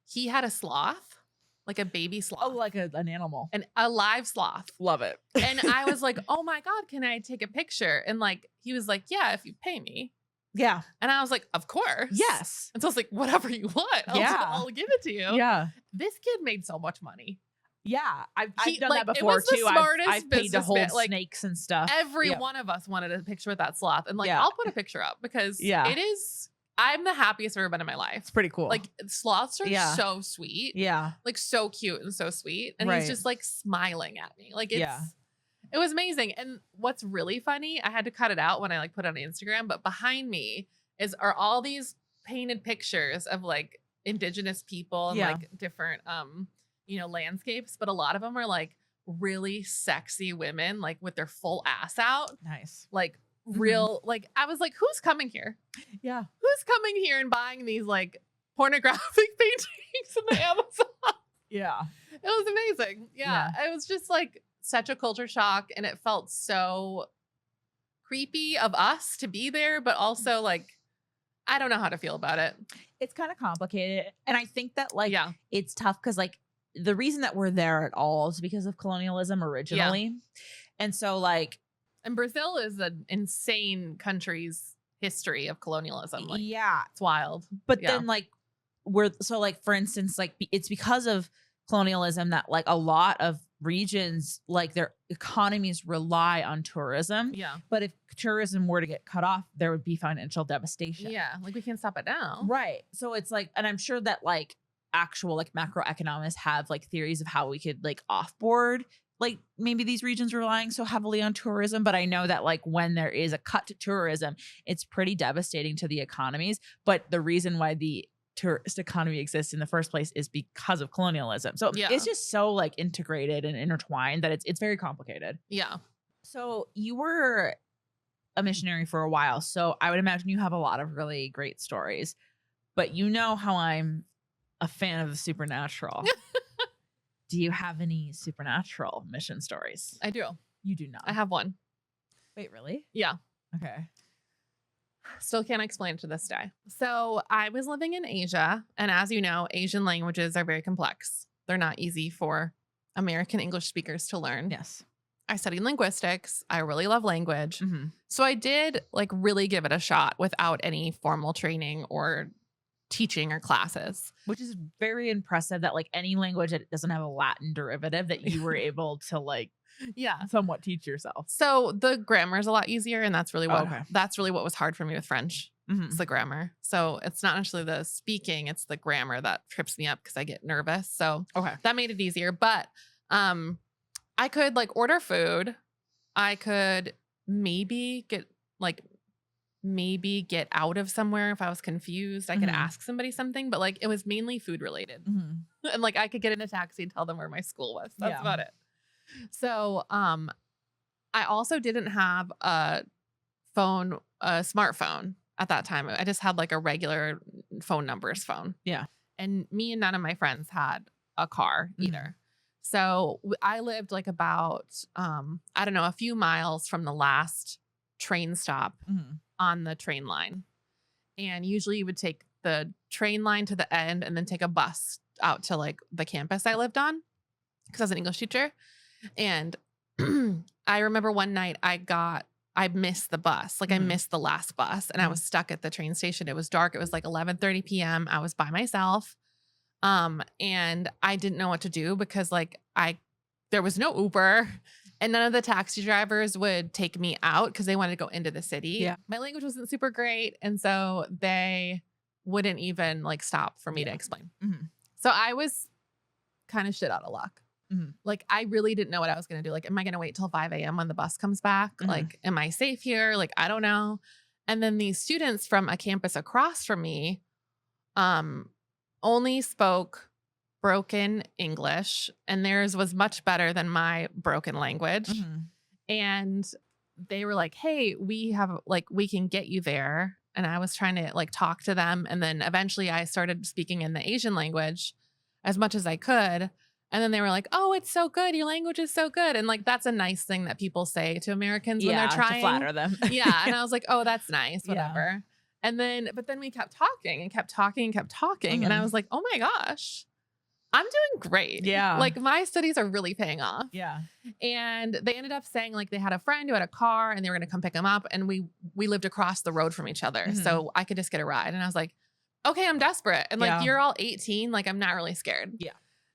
He had a sloth. Like a baby sloth. Oh, like an animal. A live sloth. Love it. And I was like, oh my God, can I take a picture? And like, he was like, yeah, if you pay me. Yeah. And I was like, of course. Yes. And so I was like, whatever you want, I'll give it to you. Yeah. This kid made so much money. Yeah. I've done like, that before it was the too. smartest I've paid to hold like, snakes and stuff. Every one of us wanted a picture with that sloth. And like, Yeah. I'll put a picture up because it is, I'm the happiest I've ever been in my life. It's pretty cool. Like sloths are so sweet. Yeah. Like so cute and so sweet. And he's just like smiling at me. Like it was amazing. And what's really funny, I had to cut it out when I like put it on Instagram, but behind me are all these painted pictures of like indigenous people and like different landscapes, but a lot of them are like really sexy women like with their full ass out. Nice. Like real like I was like, who's coming here? Yeah. Who's coming here and buying these like pornographic paintings in the Amazon? Yeah. It was amazing. Yeah. It was just like such a culture shock, and it felt so creepy of us to be there, but also like I don't know how to feel about it. It's kind of complicated. And I think that like it's tough because like the reason that we're there at all is because of colonialism originally. Yeah. And so like, and Brazil is an insane country's history of colonialism. Like, it's wild. But then like for instance, like it's because of colonialism that like a lot of regions, like their economies rely on tourism. Yeah. But if tourism were to get cut off, there would be financial devastation. Yeah. Like we can't stop it now. Right. So it's like, and I'm sure that like actual like macroeconomists have like theories of how we could like offboard like maybe these regions relying so heavily on tourism. But I know that like when there is a cut to tourism, it's pretty devastating to the economies. But the reason why the tourist economy exists in the first place is because of colonialism. So it's just so like integrated and intertwined that it's very complicated. Yeah. So you were a missionary for a while, so I would imagine you have a lot of really great stories, but you know how I'm a fan of the supernatural. Do you have any supernatural mission stories? I do. You do not. I have one. Wait, really? Yeah. Okay. Still can't explain it to this day. So I was living in Asia, and as you know, Asian languages are very complex. They're not easy for American English speakers to learn. Yes. I studied linguistics. I really love language. Mm-hmm. So I did like really give it a shot without any formal training or teaching or classes. Which is very impressive that like any language that doesn't have a Latin derivative that you were able to like somewhat teach yourself. So the grammar is a lot easier, and that's really what was hard for me with French. Mm-hmm. It's the grammar. So it's not actually the speaking, it's the grammar that trips me up because I get nervous. So that made it easier. But I could like order food. I could maybe get out of somewhere if I was confused. I could ask somebody something, but like it was mainly food related. Mm-hmm. And like I could get in a taxi and tell them where my school was. That's about it. So I also didn't have a smartphone at that time. I just had like a regular phone numbers phone. Yeah. And me and none of my friends had a car either. So I lived like about, a few miles from the last train stop on the train line. And usually you would take the train line to the end and then take a bus out to like the campus I lived on because I was an English teacher. And I remember one night I missed the bus. Like I missed the last bus and I was stuck at the train station. It was dark. It was like 11:30 p.m. I was by myself. And I didn't know what to do because like there was no Uber and none of the taxi drivers would take me out because they wanted to go into the city. Yeah. My language wasn't super great. And so they wouldn't even like stop for me to explain. Mm-hmm. So I was kind of shit out of luck. Mm-hmm. Like I really didn't know what I was going to do. Like, am I going to wait till 5 a.m. when the bus comes back? Mm-hmm. Like, am I safe here? Like, I don't know. And then these students from a campus across from me, only spoke broken English, and theirs was much better than my broken language. Mm-hmm. And they were like, hey, we can get you there. And I was trying to like talk to them. And then eventually I started speaking in the Asian language as much as I could. And then they were like, oh, it's so good. Your language is so good. And like, that's a nice thing that people say to Americans when they're trying to flatter them. Yeah. And I was like, oh, that's nice. Whatever. Yeah. But then we kept talking and kept talking and kept talking. Mm-hmm. And I was like, oh my gosh, I'm doing great. Yeah. Like my studies are really paying off. Yeah. And they ended up saying like they had a friend who had a car and they were going to come pick him up. And we lived across the road from each other. Mhm. So I could just get a ride. And I was like, okay, I'm desperate. And like, Yeah. you're all 18. Like I'm not really scared. Yeah.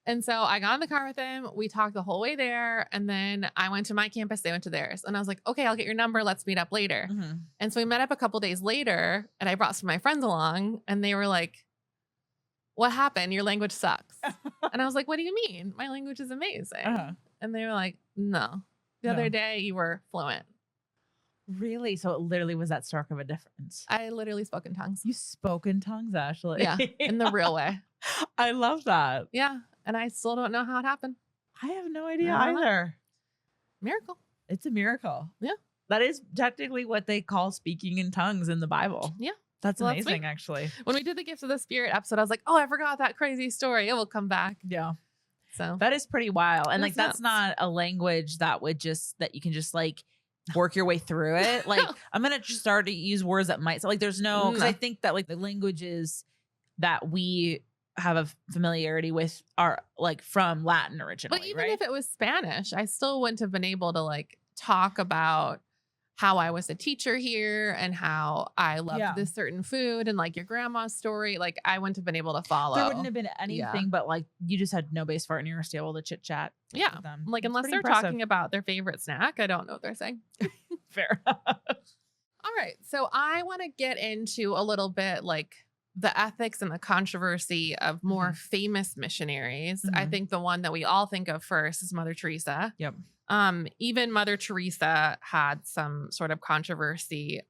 And so I got in the car with him. We talked the whole way there. And then I went to my campus. They went to theirs. And I was like, okay, I'll get your number. Let's meet up later. Mhm. And so we met up a couple days later and I brought some of my friends along and they were like, what happened? Your language sucks. And I was like, what do you mean? My language is amazing. Uh-huh. And they were like, no. The other day you were fluent. Really? So it literally was that stark of a difference. I literally spoke in tongues. You spoke in tongues, Ashley. Yeah, in the real way. I love that. Yeah. And I still don't know how it happened. I have no idea I don't know. either. Miracle. It's a miracle. Yeah. That is technically what they call speaking in tongues in the Bible. Yeah. That's Well, that's amazing, sweet. actually. When we did the Gifts of the Spirit episode, I was like, oh, I forgot that crazy story. It will come back. Yeah. So That is pretty wild. And like, That's that's not a language that you can just like work your way through it. Like, I'm going to just start to use words that might, so like, there's no, because I think that like the languages that we have a familiarity with are like from Latin originally, But even right? if it was Spanish, I still wouldn't have been able to like talk about how I was a teacher here and how I loved this certain food and like your grandma's story. Like I wouldn't have been able to follow. There wouldn't have been anything, but like you just had no base for it and you were still able to chit chat. Yeah. With them. Like It's unless pretty they're impressive. talking about their favorite snack, I don't know what they're saying. Fair. All right. So I want to get into a little bit like the ethics and the controversy of more famous missionaries. I Mhm. think the one that we all think of first is Mother Teresa. Yep. Even Mother Teresa had some sort of controversy.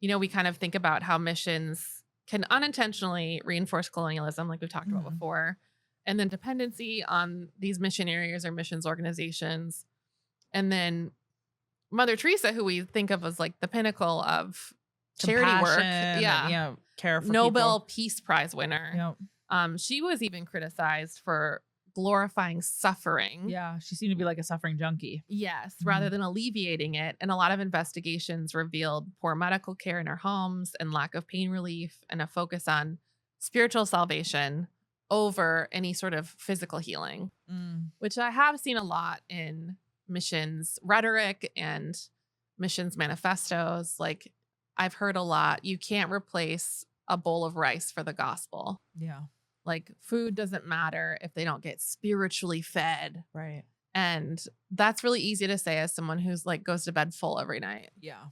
We kind of think about how missions can unintentionally reinforce colonialism, like we've talked about Mhm. before, and then dependency on these missionaries or missions organizations. And then Mother Teresa, who we think of as like the pinnacle of charity work. Compassion and, Yeah. care for Nobel people. Peace Prize winner. Yep. She was even criticized for glorifying suffering. Yeah. She seemed to be like a suffering junkie. Yes, Mhm. rather than alleviating it. And a lot of investigations revealed poor medical care in her homes and lack of pain relief and a focus on spiritual salvation over any sort of physical healing, which I have seen a lot in missions rhetoric and missions manifestos. Like I've heard a lot, you can't replace a bowl of rice for the gospel. Yeah. Like food doesn't matter if they don't get spiritually fed. Right. And that's really easy to say as someone who's like goes to bed full every night. Yeah.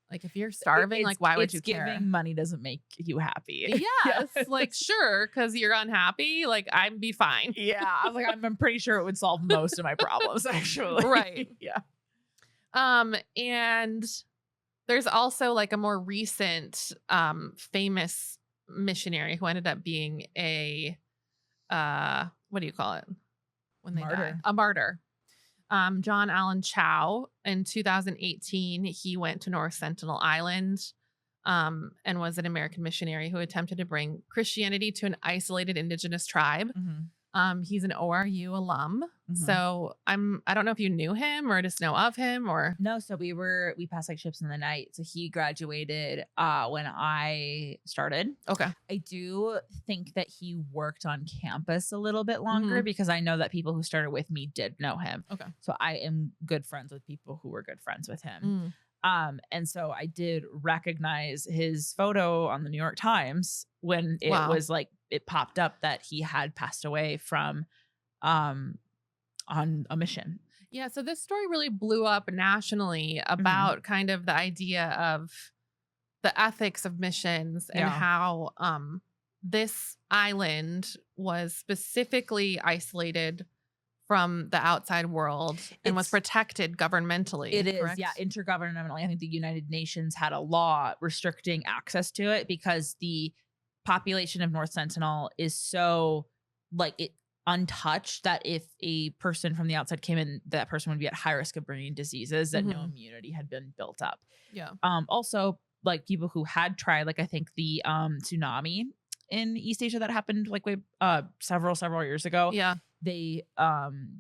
Like if you're starving, like why would you care? Giving money doesn't make you happy. Yes, like sure, because you're unhappy. Like I'd be fine. Yeah. I was like, I'm pretty sure it would solve most of my problems, actually. Right. Yeah. And there's also like a more recent famous missionary who ended up being a what do you call it when they Martyr. die? A martyr. John Allen Chow. In 2018, he went to North Sentinel Island and was an American missionary who attempted to bring Christianity to an isolated indigenous tribe. Mhm. He's an ORU alum. Mhm. So I don't know if you knew him or just know of him or. No, so we passed like ships in the night. So he graduated when I started. Okay. I do think that he worked on campus a little bit longer because I know that people who started with me did know him. Okay. So I am good friends with people who were good friends with him. And so I did recognize his photo on the New York Times when it was like it popped up that he had passed away from on a mission. Yeah, so this story really blew up nationally about kind of the idea of the ethics of missions and how this island was specifically isolated from the outside world and was protected governmentally. It correct? is, yeah, intergovernmentally. I think the United Nations had a law restricting access to it because the population of North Sentinel is so like it untouched that if a person from the outside came in, that person would be at high risk of bringing diseases that no immunity had been built up. Yeah. Also, like people who had tried, like I think the tsunami in East Asia that happened like several years ago. Yeah. They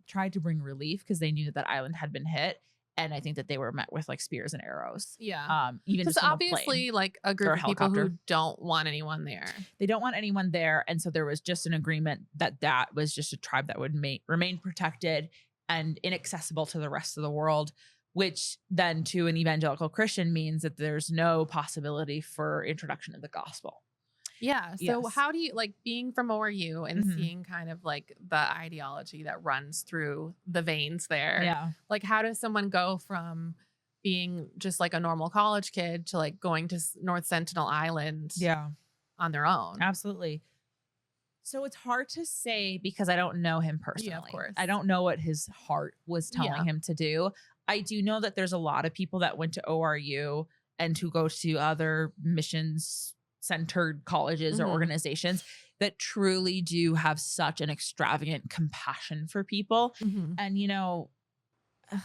tried to bring relief because they knew that island had been hit. And I think that they were met with like spears and arrows. Yeah. Even Because just from a obviously, plane like a or group a of people who helicopter. don't want anyone there. They don't want anyone there. And so there was just an agreement that was just a tribe that would remain protected and inaccessible to the rest of the world, which then to an evangelical Christian means that there's no possibility for introduction of the gospel. Yeah. So Yes. how do you, like, being from ORU and seeing kind of like the ideology that runs through the veins there? Yeah. Like, how does someone go from being just like a normal college kid to like going to North Sentinel Island on their own? Absolutely. So it's hard to say because I don't know him personally. Yeah, of course. I don't know what his heart was telling him to do. I do know that there's a lot of people that went to ORU and who go to other missions centered colleges or organizations that truly do have such an extravagant compassion for people. And, you know,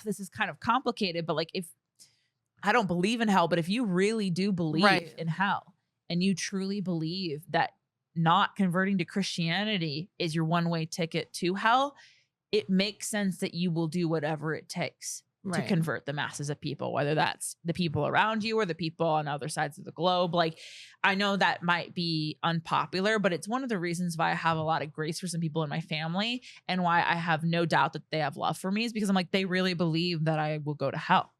this is kind of complicated, but like if I don't believe in hell, but if you really do believe in hell and you truly believe that not converting to Christianity is your one-way ticket to hell, it makes sense that you will do whatever it takes to convert the masses of people, whether that's the people around you or the people on other sides of the globe. Like, I know that might be unpopular, but it's one of the reasons why I have a lot of grace for some people in my family and why I have no doubt that they have love for me is because I'm like, they really believe that I will go to hell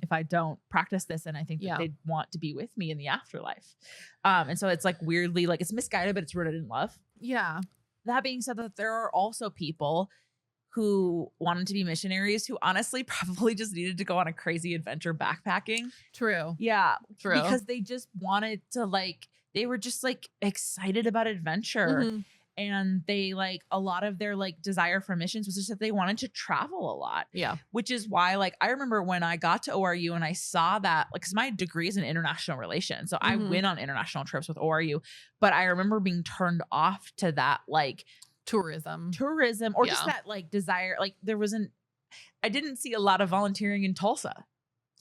if I don't practice this. And I think that they want to be with me in the afterlife. And so it's like weirdly, like it's misguided, but it's rooted in love. Yeah. That being said, that there are also people who wanted to be missionaries who honestly probably just needed to go on a crazy adventure backpacking. True. Yeah. True. Because they just wanted to like, they were just like excited about adventure. And they like a lot of their like desire for missions was just that they wanted to travel a lot. Yeah. Which is why like I remember when I got to ORU and I saw that like because my degree is in international relations. So I went on international trips with ORU, but I remember being turned off to that like tourism or just that like desire. Like I didn't see a lot of volunteering in Tulsa.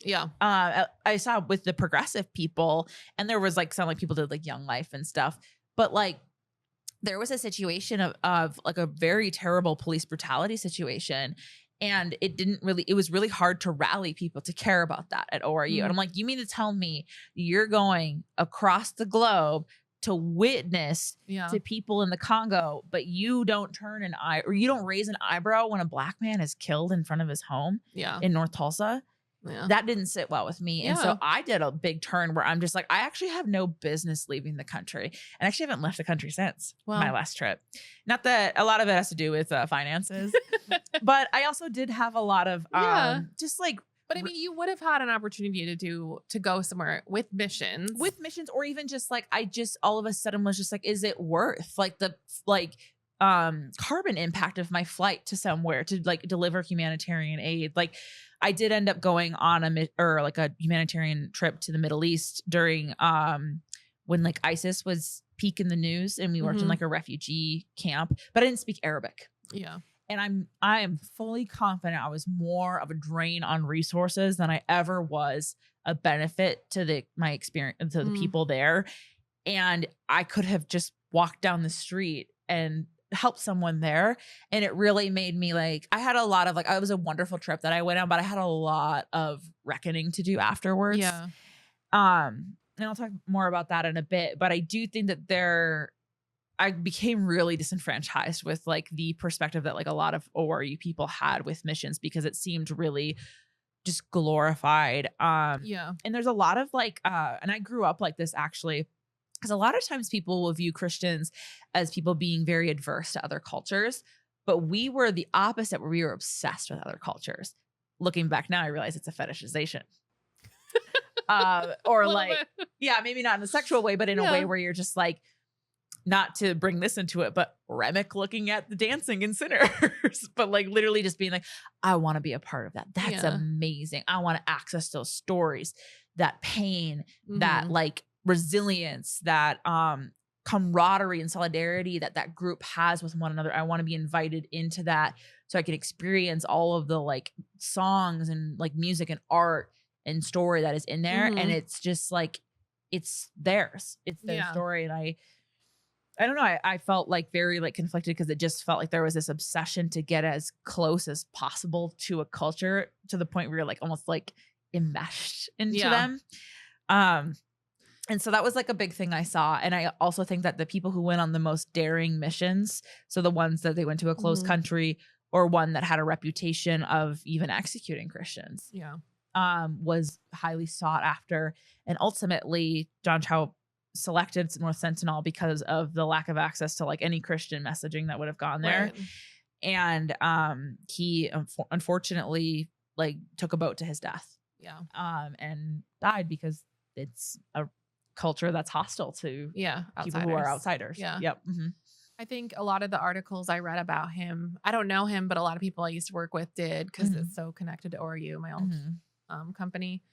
Yeah. I saw with the progressive people and there was like some like people did like Young Life and stuff, but like there was a situation of like a very terrible police brutality situation. And it was really hard to rally people to care about that at ORU. And I'm like, you mean to tell me you're going across the globe to witness to people in the Congo, but you don't turn an eye or you don't raise an eyebrow when a black man is killed in front of his home in North Tulsa? That didn't sit well with me. And so I did a big turn where I'm just like, I actually have no business leaving the country. And actually haven't left the country since my last trip. Not that a lot of it has to do with finances, but I also did have a lot of just like, but I mean, you would have had an opportunity to go somewhere with missions, or even just like, I just all of a sudden was just like, is it worth like the carbon impact of my flight to somewhere to like deliver humanitarian aid? Like I did end up going on a humanitarian trip to the Middle East during when like ISIS was peak in the news and we worked in like a refugee camp, but I didn't speak Arabic. Yeah. And I am fully confident I was more of a drain on resources than I ever was a benefit to my experience, to the people there. And I could have just walked down the street and helped someone there. And it really made me like, I had a lot of like, it was a wonderful trip that I went on, but I had a lot of reckoning to do afterwards. Yeah. And I'll talk more about that in a bit, but I do think that I became really disenfranchised with like the perspective that like a lot of ORU people had with missions because it seemed really just glorified. And there's a lot of like, and I grew up like this actually, because a lot of times people will view Christians as people being very adverse to other cultures, but we were the opposite where we were obsessed with other cultures. Looking back now, I realize it's a fetishization. Or like, maybe not in a sexual way, but in a way where you're just like, not to bring this into it, but Remick looking at the dancing in Sinners, but like literally just being like, I want to be a part of that. That's amazing. I want to access those stories, that pain, that like resilience, that camaraderie and solidarity that group has with one another. I want to be invited into that so I can experience all of the like songs and like music and art and story that is in there. And it's just like, it's theirs. It's their story. And I don't know. I felt like very like conflicted because it just felt like there was this obsession to get as close as possible to a culture to the point where you're like almost like enmeshed into them. And so that was like a big thing I saw. And I also think that the people who went on the most daring missions, so the ones that they went to a closed country or one that had a reputation of even executing Christians, was highly sought after. And ultimately, John Chow selected North Sentinel because of the lack of access to like any Christian messaging that would have gone there. And he unfortunately like took a boat to his death. And died because it's a culture that's hostile to people who are outsiders. I think a lot of the articles I read about him, I don't know him, but a lot of people I used to work with did because it's so connected to ORU, my old company.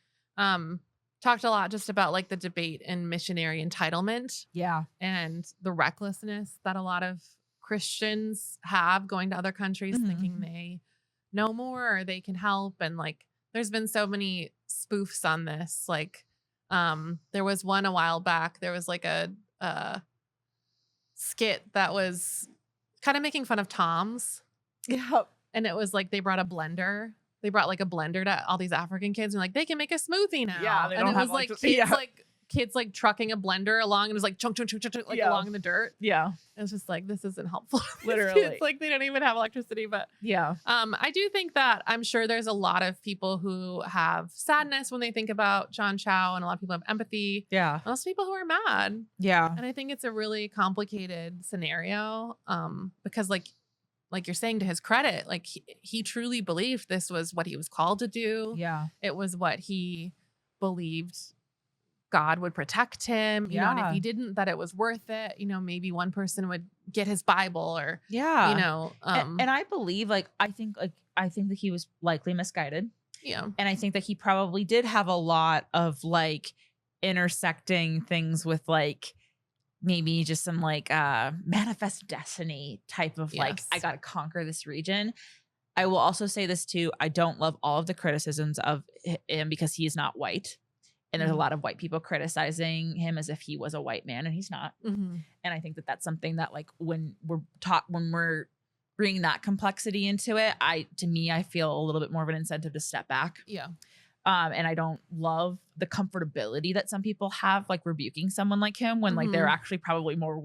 Talked a lot just about like the debate in missionary entitlement. And the recklessness that a lot of Christians have going to other countries thinking they know more or they can help. And like, there's been so many spoofs on this. Like, there was one a while back. There was like a skit that was kind of making fun of Toms. And it was like they brought a blender. They brought like a blender to all these African kids and like they can make a smoothie now. They and don't it have was like kids like trucking a blender along and it was like chunk like along in the dirt. And it's just like this isn't helpful. Literally. It's like they don't even have electricity. But I do think that I'm sure there's a lot of people who have sadness when they think about John Chow, and a lot of people have empathy. Most people who are mad. And I think it's a really complicated scenario. Because like you're saying, to his credit, like he truly believed this was what he was called to do. It was what he believed God would protect him, you know, and if he didn't, that it was worth it. You know, maybe one person would get his Bible or, you know. And I believe, like, I think that he was likely misguided. And I think that he probably did have a lot of like intersecting things with like maybe just some like manifest destiny type of like, I got to conquer this region. I will also say this too. I don't love all of the criticisms of him because he is not white. And there's a lot of white people criticizing him as if he was a white man, and he's not. And I think that that's something that like when we're bringing that complexity into it, to me, I feel a little bit more of an incentive to step back. And I don't love the comfortability that some people have, like rebuking someone like him when like they're actually probably more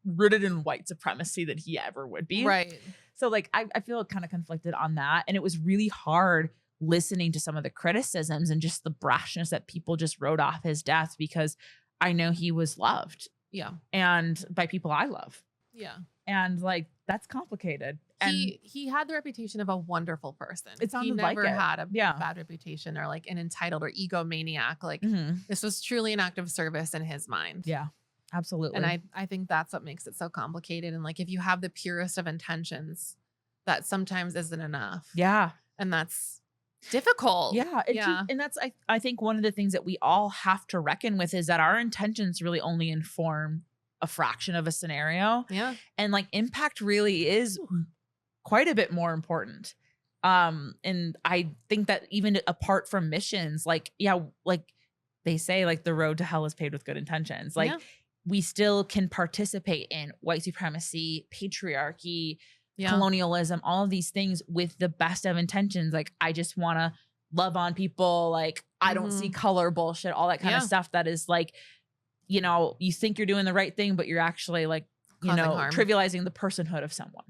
rooted in white supremacy than he ever would be. So like, I feel kind of conflicted on that. And it was really hard listening to some of the criticisms and just the brashness that people just wrote off his death, because I know he was loved. And by people I love. And like, that's complicated. And he had the reputation of a wonderful person. He never had a bad reputation or like an entitled or egomaniac. Like this was truly an act of service in his mind. Absolutely. And I think that's what makes it so complicated. And like, if you have the purest of intentions, that sometimes isn't enough. And that's difficult. And that's, I think one of the things that we all have to reckon with is that our intentions really only inform a fraction of a scenario. And like impact really is quite a bit more important. And I think that even apart from missions, like, like they say, like the road to hell is paved with good intentions. Like we still can participate in white supremacy, patriarchy, colonialism, all of these things with the best of intentions. Like, I just want to love on people. Like, I don't see color bullshit, all that kind of stuff that is like, you know, you think you're doing the right thing, but you're actually like, you know, trivializing the personhood of someone.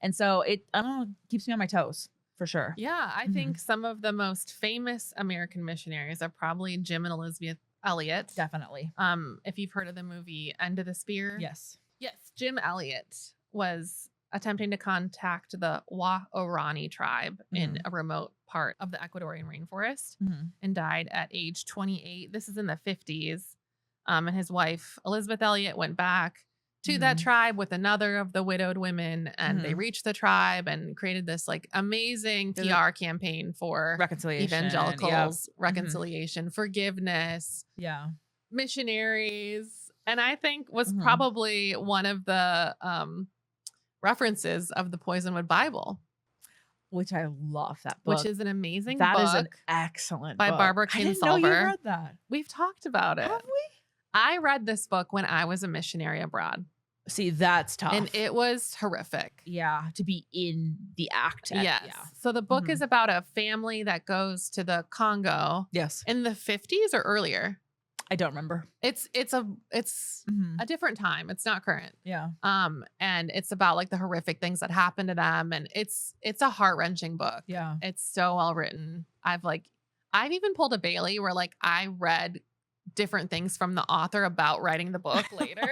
And so it, I don't know, keeps me on my toes for sure. I think some of the most famous American missionaries are probably Jim and Elizabeth Elliot. Definitely. If you've heard of the movie End of the Spear. Yes. Jim Elliot was attempting to contact the Waorani tribe in a remote part of the Ecuadorian rainforest and died at age 28. This is in the 50s. And his wife, Elizabeth Elliot, went back to that tribe with another of the widowed women, and they reached the tribe and created this like amazing PR campaign for reconciliation, evangelicals, reconciliation, forgiveness, missionaries. And I think was probably one of the references of the Poisonwood Bible, which I love that book. Which is an amazing book. That is an excellent by book. Barbara Kinsolver. I didn't know you read that. We've talked about it. Have we? I read this book when I was a missionary abroad. See, that's tough. And it was horrific. Yeah, to be in the act. Yes. Yeah. So the book is about a family that goes to the Congo. Yes. In the 50s or earlier. I don't remember. It's a different time. It's not current. Yeah. And it's about like the horrific things that happened to them, and it's a heart-wrenching book. Yeah. It's so well written. I've even pulled a Bailee where like I read different things from the author about writing the book later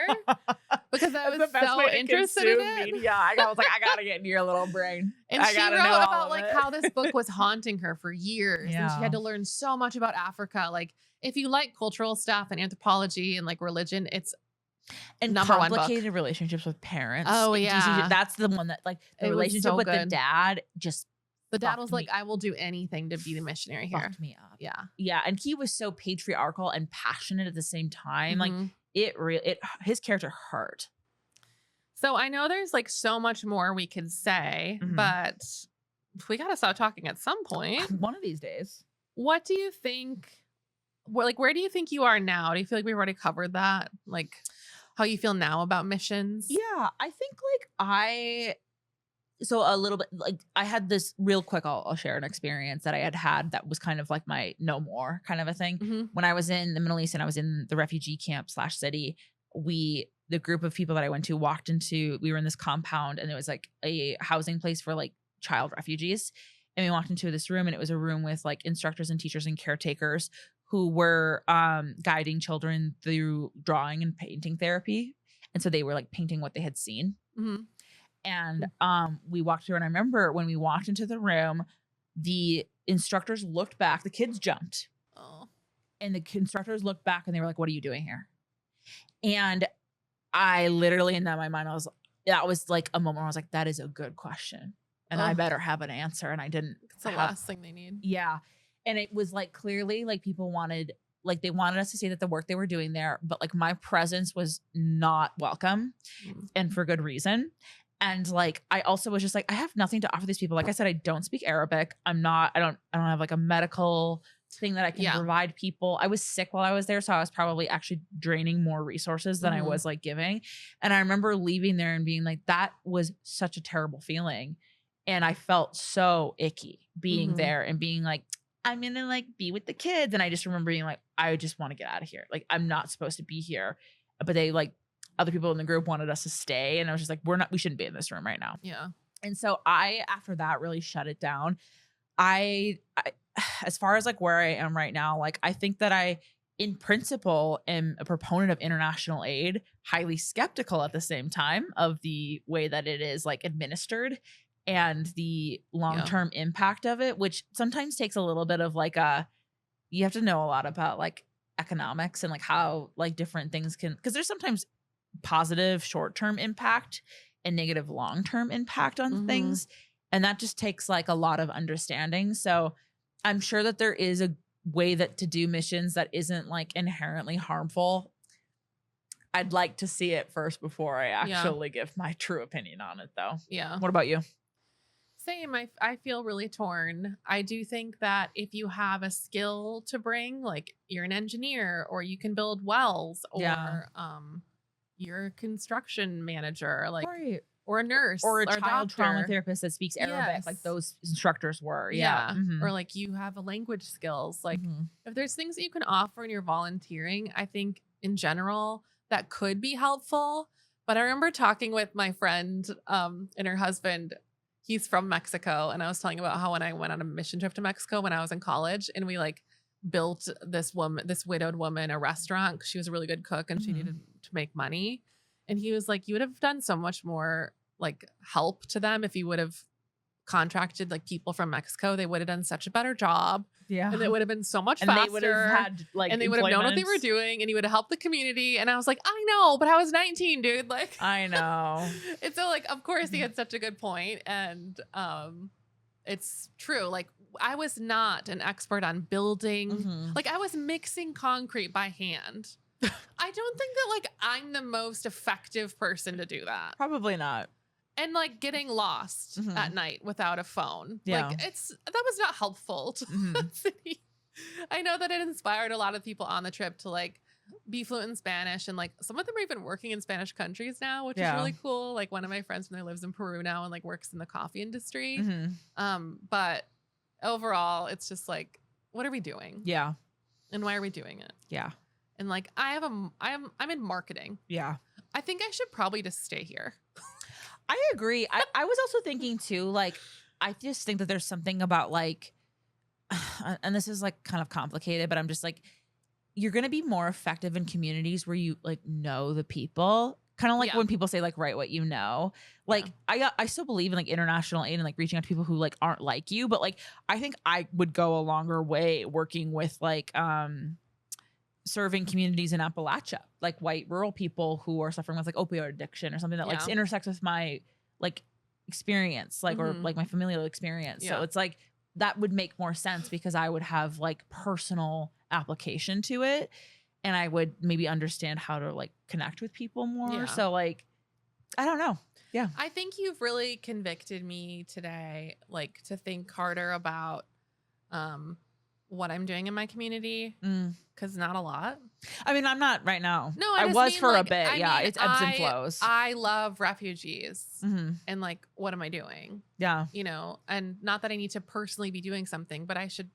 because I was so interested in it. Media. I was like, I gotta get in your little brain. And she wrote about like how this book was haunting her for years, Yeah. and she had to learn so much about Africa. Like, if you like cultural stuff and anthropology and like religion, it's and number one book. Complicated relationships with parents. Oh yeah, that's the one that like the relationship with the dad just. The dad was like, I will do anything to be the missionary here. Fucked me up. Yeah. Yeah. And he was so patriarchal and passionate at the same time. Like his character hurt. So I know there's like so much more we could say, but we got to stop talking at some point. One of these days. What do you think? Where do you think you are now? Do you feel like we've already covered that? Like how you feel now about missions? Yeah. I think so a little bit like I had this real quick, I'll share an experience that I had that was kind of like my no more kind of a thing. When I was in the Middle East and I was in the refugee camp / city, the group of people that I went to we were in this compound, and it was like a housing place for like child refugees. And we walked into this room, and it was a room with like instructors and teachers and caretakers who were guiding children through drawing and painting therapy. And so they were like painting what they had seen. And we walked through, and I remember when we walked into the room, the instructors looked back. The kids jumped. Oh. And the instructors looked back, and they were like, "What are you doing here?" And I literally, in my mind, that was like a moment where I was like, that is a good question. And I better have an answer. And I didn't. It's the last thing they need. Yeah. And it was like clearly like people wanted us to say that the work they were doing there, but like my presence was not welcome and for good reason. And like, I also was just like, I have nothing to offer these people. Like I said, I don't speak Arabic. I don't have like a medical thing that I can provide people. I was sick while I was there. So I was probably actually draining more resources than I was like giving. And I remember leaving there and being like, that was such a terrible feeling. And I felt so icky being there and being like, I'm going to like be with the kids. And I just remember being like, I just want to get out of here. Like, I'm not supposed to be here. But they like, other people in the group wanted us to stay. And I was just like, we shouldn't be in this room right now. Yeah. And so I, after that, really shut it down. I as far as like where I am right now, like I think that I, in principle, am a proponent of international aid, highly skeptical at the same time of the way that it is like administered and the long-term impact of it, which sometimes takes a little bit of like you have to know a lot about like economics and like how like different things can, because there's sometimes positive short-term impact and negative long-term impact on things. And that just takes like a lot of understanding. So I'm sure that there is a way to do missions that isn't like inherently harmful. I'd like to see it first before I actually give my true opinion on it though. Yeah. What about you? Same. I feel really torn. I do think that if you have a skill to bring, like you're an engineer or you can build wells or you're a construction manager, like or a nurse or a child doctor. Trauma therapist that speaks Arabic, like those instructors were. Yeah. Or like you have a language skills. Like if there's things that you can offer and you're volunteering, I think in general that could be helpful. But I remember talking with my friend and her husband. He's from Mexico. And I was telling about how when I went on a mission trip to Mexico when I was in college, and we like built this widowed woman, a restaurant. She was a really good cook and she needed to make money. And he was like, you would have done so much more like help to them if you would have contracted like people from Mexico. They would have done such a better job. Yeah. And it would have been so much faster. They would have had like and they would have known what they were doing, and he would have helped the community. And I was like, I know, but I was 19, dude. Like I know. And so like, of course he had such a good point. And it's true. Like I was not an expert on building. Like I was mixing concrete by hand. I don't think that like I'm the most effective person to do that. Probably not. And like getting lost at night without a phone. Yeah. Like that was not helpful to the city. I know that it inspired a lot of people on the trip to like be fluent in Spanish. And like some of them are even working in Spanish countries now, which is really cool. Like one of my friends from there lives in Peru now and like works in the coffee industry. But overall, it's just like, what are we doing? Yeah. And why are we doing it? Yeah. And like I'm in marketing. Yeah. I think I should probably just stay here. I agree. I was also thinking too, like, I just think that there's something about like, and this is like kind of complicated, but I'm just like, you're going to be more effective in communities where you like know the people. Kind of like when people say like, write what you know, like I still believe in like international aid and like reaching out to people who like aren't like you. But like, I think I would go a longer way working with like, serving communities in Appalachia, like white rural people who are suffering with like opioid addiction or something that like intersects with my like experience, like or like my familial experience. So it's like that would make more sense because I would have like personal application to it, and I would maybe understand how to like connect with people more. So like, I don't know. Yeah, I think you've really convicted me today, like to think harder about what I'm doing in my community, because not a lot. I mean, I'm not right now. No, I was for a bit. It's ebbs and flows. I love refugees, and like, what am I doing? Yeah, you know, and not that I need to personally be doing something, but I should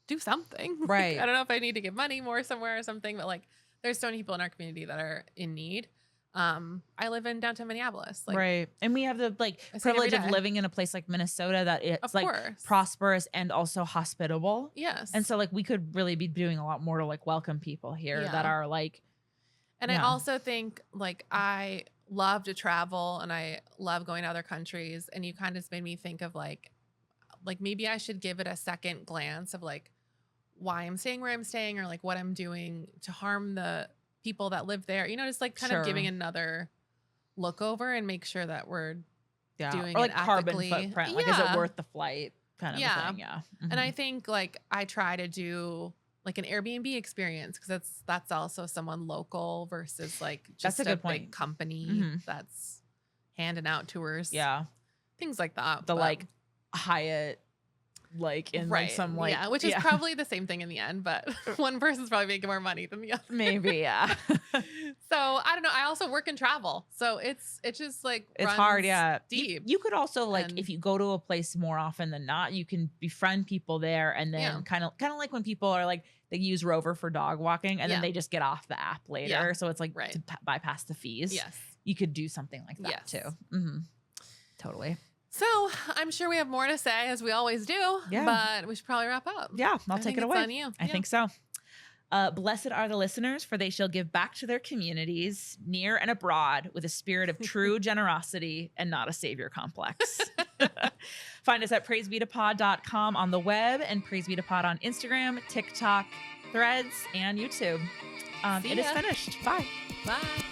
do something. Right. Like, I don't know if I need to give money more somewhere or something, but like, there's so many people in our community that are in need. I live in downtown Minneapolis, like, right, and we have the like privilege of living in a place like Minnesota that it's like prosperous and also hospitable. Yes, and so like we could really be doing a lot more to like welcome people here that are like. And I also think like I love to travel and I love going to other countries, and you kind of made me think of like maybe I should give it a second glance of like why I'm staying where I'm staying, or like what I'm doing to harm the people that live there, you know, just like kind of giving another look over and make sure that we're doing or like it ethically. Carbon footprint. Like, is it worth the flight kind of a thing? Yeah. And I think like I try to do like an Airbnb experience because that's also someone local versus like just that's a good big company that's handing out tours. Yeah. Things like that. The like Hyatt, like in like some like which is probably the same thing in the end, but one person's probably making more money than the other. Maybe, So I don't know. I also work in travel, so it's just like it's hard. Deep. You could also like if you go to a place more often than not, you can befriend people there, and then kind of like when people are like they use Rover for dog walking, and then they just get off the app later. So it's like to bypass the fees. Yes, you could do something like that too. Totally. So I'm sure we have more to say, as we always do, but we should probably wrap up. Yeah, I'll take it away. On you. I think so. Blessed are the listeners, for they shall give back to their communities, near and abroad, with a spirit of true generosity and not a savior complex. Find us at praisebetopod.com on the web, and praisebetopod on Instagram, TikTok, Threads, and YouTube. It is finished. Bye. Bye.